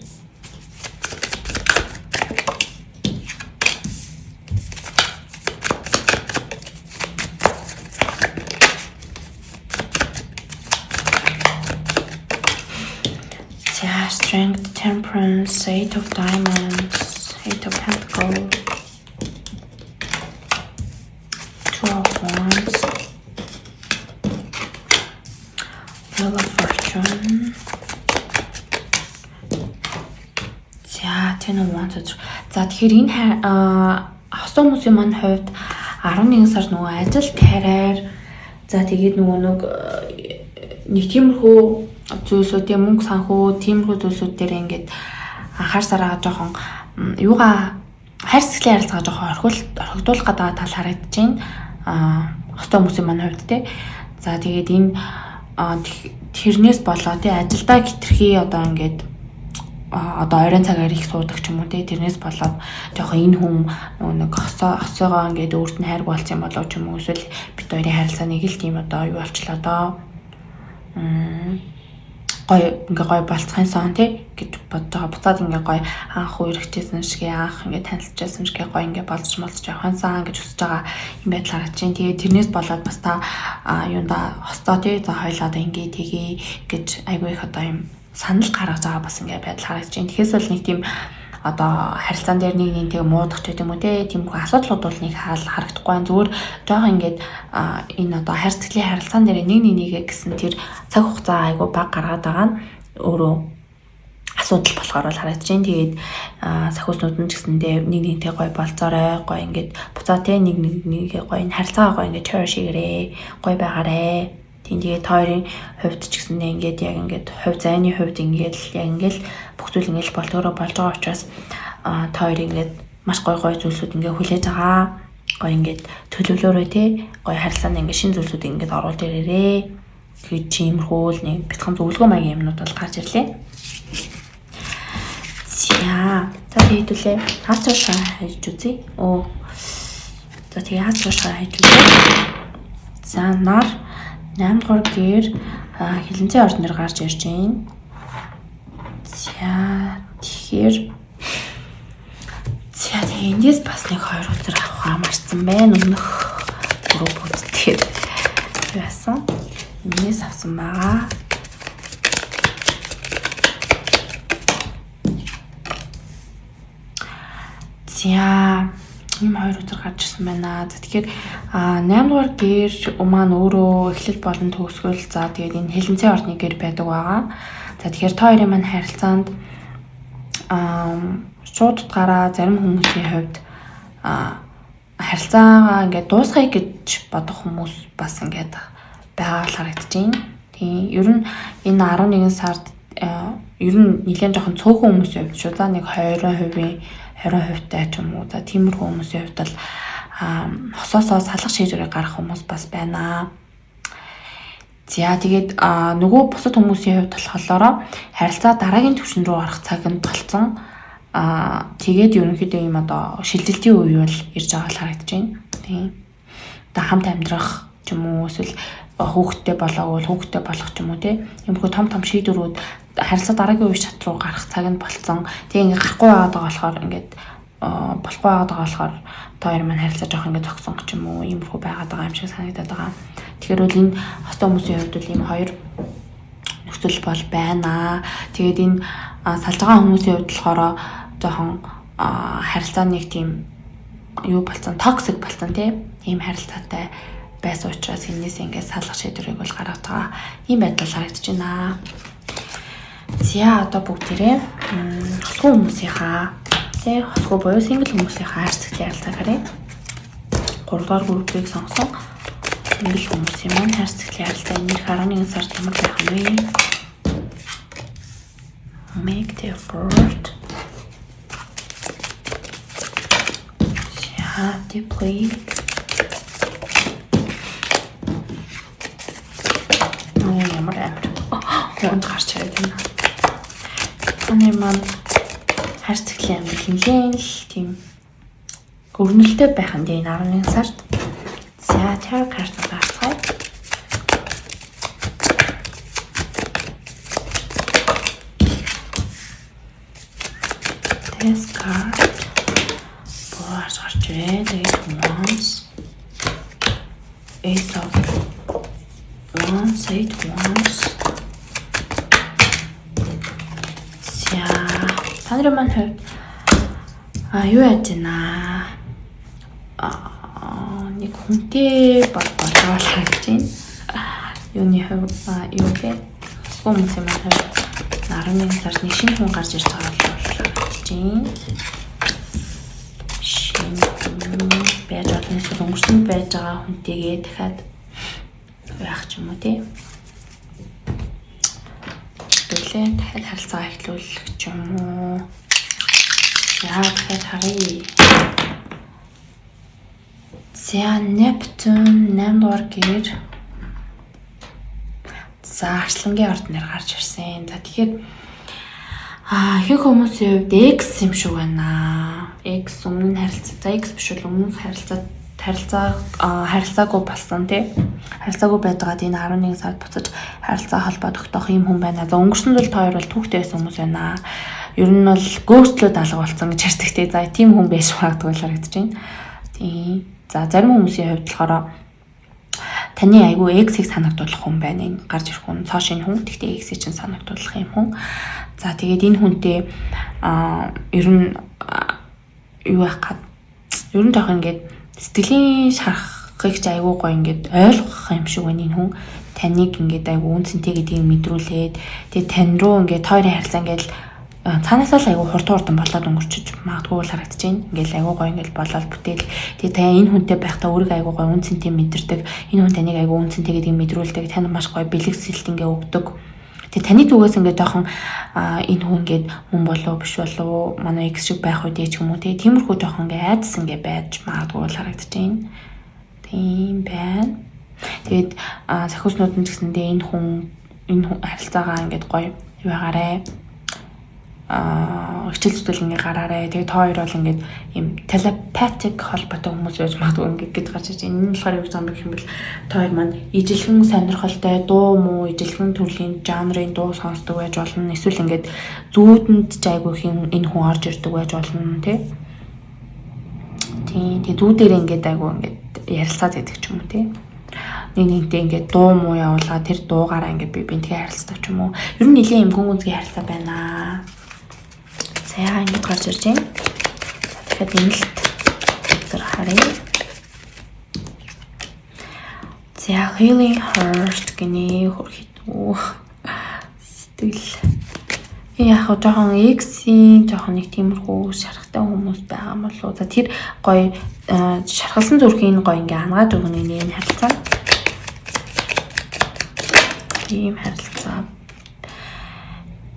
Strength, temperance, 8 of diamonds, 8 of pentacles, 2 of wands, wheel of fortune. За, 10 of wands. За, тэгэхээр энэ хостой хүмүүсийн маань хувьд 11 сар нөгөө ажил карьер за тэгээд нөгөө нэг тиймэрхүү зүйлсүүд юм мөнгө санхүү тиймэрхүү зүйлсүүд дээр ингээд анхаар сараа жоохон юугаа хайр цэцлийн харилцаагаа жоохон орхигдуулах гэдэг тал харагдаж байна. Хостой хүмүүсийн маань хувьд те. За тэгээд энэ тэрнээс болоо те ажилдаа хитрхи одоо ингээд одоо оройн цагаар их суудаг ч юм уу те тэрнээс болоод жоохон энэ хүн нэг хосоогоо ингээд өөрт нь хайр болсон болов ч юм уу эсвэл бид хоёрын харилцаа нэг л тийм одоо юу болчлоо доо гой болцохын сон тий гэж бодож байгаа. Буцаад ингээ гой анх үерхчихсэн шиг анх ингээ танилцчихсан шиг гой ингээ болж явахын сан гэж хүсэж байгаа юм байдал харагдаж байна. Тэгээ тэрнээс болоод бас та юунда хостоо тий за хоёлаа одоо ингээ тгий гэж айгүй их одоо юм санал гаргаж байгаа бас ингээ байдал харагдаж байна. Тэгэхээс бол нэг тийм одоо харилцаан дээр нэг тэгээ муудах ч гэдэм үү те тийм их асуудлууд бол нэг харагдахгүй байна. Зүгээр жоох ингээд энэ одоо хайр цэцлийн харилцаан дээр нэг гэсэн тэр цаг хугацаа айгу баг гаргаад байгаа нь өөрөө асуудал болохоор бол харагдаж байна. Тэгээд сахиуснууд нь ч гэсэндээ нэгнийтэй гой болцоорой гой ингээд буцаа те нэг гой энэ харилцаагаа гой ингээд cherish хийгээрэй гой байгаарэ. Тэгээд хоёрын хувьд ч гэсэндээ ингээд яг ингээд хувь зайны хувьд ингээд яг ингээд бүх зүйл ингээд болтгороо болж байгаа учраас хоёр ингээд маш гой зүйлсүүд ингээд хүлээж байгаа. Гой ингээд төлөвлөөрөө те гой харилцаанд ингээд шин зүйлсүүд ингээд оруулж ирээрээ. Тэгээд чимэрхүүл нэг битгам зөвлөгөө маягийн юмнууд бол гарч ирлээ. За хэдүүлээ хацаашаа хайж үзье. За тэгээ хацаашаа хайж үзье. За нар 8 дугаар гэр хилэнцэн ордноор гарч ирж байна. За тэгэхээр эндээс бас нэг 2 өдөр авах марцсан байна. Өмнөх групп үзтгээд яасан. Эндээс авсан байгаа. За ийм 2 үзэр гарч ирсэн байна. За тэгэхээр 8 дугаар гэр маань өөрөө эхлэл болон төгсгөл за тэгээд энэ хилэнцэн орны гэр байдаг байгаа. За тэгэхээр та хоёрын маань харилцаанд шууд утгаараа зарим хүмүүсийн хувьд харилцаагаа ингээд дуусгая гэж бодох хүмүүс бас ингээд байгаа харагдаж байна. Тийм. Ер нь энэ 11 сард ер нь нэлээд жоохон цөөхөн хүмүүсийн хувьд шүү. За нэг 20% тай ч юм уу. За тиймэрхүү хүмүүсийн хувьд бол хосоосоо салах шийдвэрийг гаргах хүмүүс бас байна. За тэгээд нөгөө бусад хүмүүсийн хувьд болохоор харилцаа дараагийн түвшин рүү орох цаг нь болцсон. Тэгээд ерөнхийдөө ийм одоо шилжилтийн үе бол ирж байгаа харагдаж байна. Тийм. Одоо хамт амьдрах ч юм уу эсвэл хүүхдтэй болоог хүүхдтэй болох ч юм уу тийм. Иймэрхүү том шийдвэрүүд харилцаа дараагийн үе шат руу гарах цаг нь болцсон. Тэгээ ингээд гарахгүй байгаад байгаа болохоор ингээд болохгүй байгаад байгаа болохоор та хоёр маань харилцаа жоох ингээд зогсон ч юм уу иймэрхүү байгаад байгаа юм шиг санагдаад байгаа. Тэгэхээр бол энэ хостой хүмүүсийн хувьд бол ийм хоёр нөхцөл бол байна. Тэгээд энэ салж байгаа хүмүүсийн хувьд болохоор жоохон харилцаа нэг тийм юу болцсон, токсик болцсон тийм. Ийм харилцаатай байсан учраас энэс ингээд салах шийдвэрийг бол гаргаж байгаа. Ийм байдал харагдаж байна. За одоо бүгдээрээ хосгүй хүмүүсийнхаа тий хосгүй буюу сингл хүмүүсийнхаа харьцагчийн ярилцаа гарыг 3 дугаар группийг сонгосон сингл хүмүүсийн маань харьцагчийн ярилцаа энэ 11 сард ямар байх вэ? Make the effort. Deeply. Ямар гоонд гарч ирээд байна. Таны маань харьцагчийн амьдрал нэлээд л тийм өрнөлтөй байх нь энэ 11 сард. За тэр карт бацгаа. This card. Boars гарч ирээд once. Eight of Wands, 8 Wands. За танай маань хувьд юу яаж байна? Нэг хүнтэй бодож харагдаж байна. Юуны хувьд юу вэ? Хүмүүс юм байна. 11 сард нэг шинэ хүн гарч ирж байгаа бол харагдаж байна. Шинэ байж байгаа эсвэл өнгөрсөн байж байгаа хүнтэйгээ дахиад байх ч юм уу тий. Тэгэлээ дахиад харилцаа эхлүүлэх ч юм уу. Яа дахиад харъя. За Нептун 8 дугаар гэр. За Арслангийн ордноор гарч ирсэн. За тэгэхээр ихэнх хүмүүсийн хувьд X юм шиг байна. X өмнө харилцаа. За X биш бол өмнөх харилцаагүй болсон тий. Харилцаагүй байгаад энэ 11 сард буцаж харилцаа холбоо тогтоох юм хүн байна. За өнгөрсөн жил хоёр бол түүхтэй байсан хүмүүс байна. Ер нь бол гөөстлүүд алга болсон гэж ярьдагтэй. За тийм хүн байж магадгүй харагдаж байна. Тийм. За зарим хүмүүсийн хувьд болохоор таны айгүй X-ийг санагдуулах хүн байна. Энэ гарч ирэх хүн цоо шинэ хүн. Тэгтээ X-ийг чинь санагдуулах юм хүн. За тэгээд энэ хүнтэй ер нь юу байх гад ер нь жоох ингээд сэтгэлийн шарахыг ч айгүй гоё ингээд ойлгох юм шиг байна энэ хүн. Таныг ингээд айгүй үнцэнтэй гэдгийг мэдрүүлээд тэгээд тань руу ингээд тойрын харилцаа ингээд цаанаас л айгүй хурдан болоод өнгөрчөж магадгүй харагдаж байна. Ингээд айгүй гоё ингээд болоод бүтээл. Тэгээд та энэ хүнтэй байхдаа өөрийгөө айгүй гоё үнцэнтэй мэдэрдэг. Энэ хүн таныг айгүй үнцэнтэй гэдгийг мэдрүүлдэг. Танд маш гоё бэлгэсэлт ингээд өгдөг. Тэгээ таны зүгээс ингээд жоохон энэ хүн ингээд хүн болов биш болов манай X шиг байх үедээ ч юм уу тиймэрхүү жоохон ингээд айдас ингээд байж магадгүй харагдаж байна. Тийм байна. Тэгээд сахиуснууд нь ч гэсэндээ энэ хүн харилцаагаа ингээд гоё юу байгаарэ. Хичээл зүтгэл ингээд гараарэ. Тэгээд та хоёр бол ингээд юм телепатик холбоотой хүмүүс байж магадгүй ингээд гэж гарч иж. Энэ нь болохоор юу юм гэх юм бол та хоёр маань ижилхэн сонирхолтой дуу муу, ижилхэн төрлийн жанрын дуу сонсдог байж болно. Эсвэл ингээд зүүдэнд ч айгүй их энэ хүн орж ирдэг байж болно тий. Тэгээд зүүдээр ингээд айгүй ингээд ярилцаад байдаг ч юм уу тий. Нэгнийхтэй ингээд дуу муу явуулаад тэр дуугаараа ингээд би бинтгээ харилцдаг ч юм уу. Ер нь нэлийн юм гүнзгий харилцаа байна. За энэ гарч ирж байна. Тэгэхээр нэмэлт үзэр харъя. За Healing Heart гинэ хөрхитүү сэтгэл. Яг жоохон X-ийн жоохон нэг тиймэрхүү шарахтай хүмүүс байгаа юм болов уу? За тэр гоё шархалсан зүрхийн гоё ингээ ангаад өгнө энэ харилцаа. Ийм харилцаа.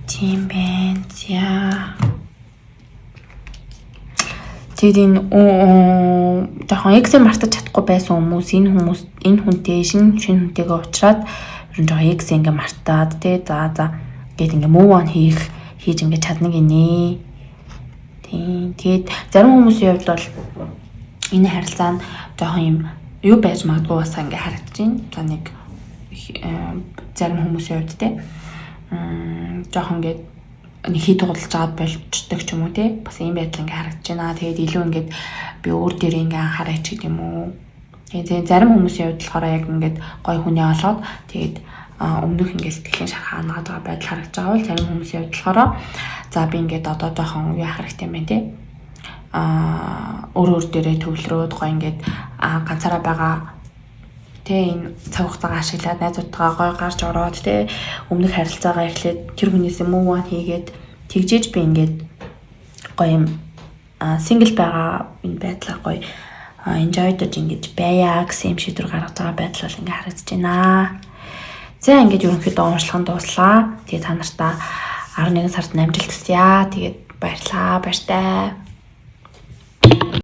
Тийм байна. За. Тэгээд энэ жоохон X-ийг мартаж чадахгүй байсан хүмүүс энэ хүнтэй шинэ хүнтэйгээ уулзраад ер нь жоохон X ингээ мартаад тий за гээд ингээ move on хийж ингээ чадна гинэ. Тийм. Тэгээд зарим хүмүүсийн хувьд бол энэ харилцаа нь жоохон юм юу байж магадгүй бас ингээ харагдаж байна. За нэг зарим хүмүүсийн хувьд тий жоохон ингээ нэг хий туулж аваад болчдөг ч юм уу тий бас ийм байдал ингээ харагдаж байна. Тэгээд илүү ингээд би өөр дээр ингээ анхаарч гэдэг юм уу. Тэгээд зарим хүмүүсийн хувьд болохоор яг ингээд гой хүнээ олоод тэгээд өмнөх ингээд сэтгэлийн шархаа ангаад байгаа байдал харагдаж байгаа бол зарим хүмүүсийн хувьд болохоор за би ингээд одоо жоохон юу харагдсан юм бэ тий өөр дээрээ төвлөрөөд гой ингээд ганцаараа байгаа тэ энэ цаг хугацаагаа ашиглаад найзуудтайгаа гой гарч ороод тэ өмнөх харилцаагаа эхлээд тэр хүнээс move on хийгээд тэгжээж би ингээд гой юм сингл байгаа энэ байдлаа гой enjoy дэж ингэж байя гэсэн юм шийдвэр гаргаж байгаа байдал бол ингээ харагдаж байна. За ингээд ерөнхийдөө уншлах нь дуслаа. Тэгээ та нартаа 11 сард амжилт хүсье. Тэгээд баярлалаа. Баяртай.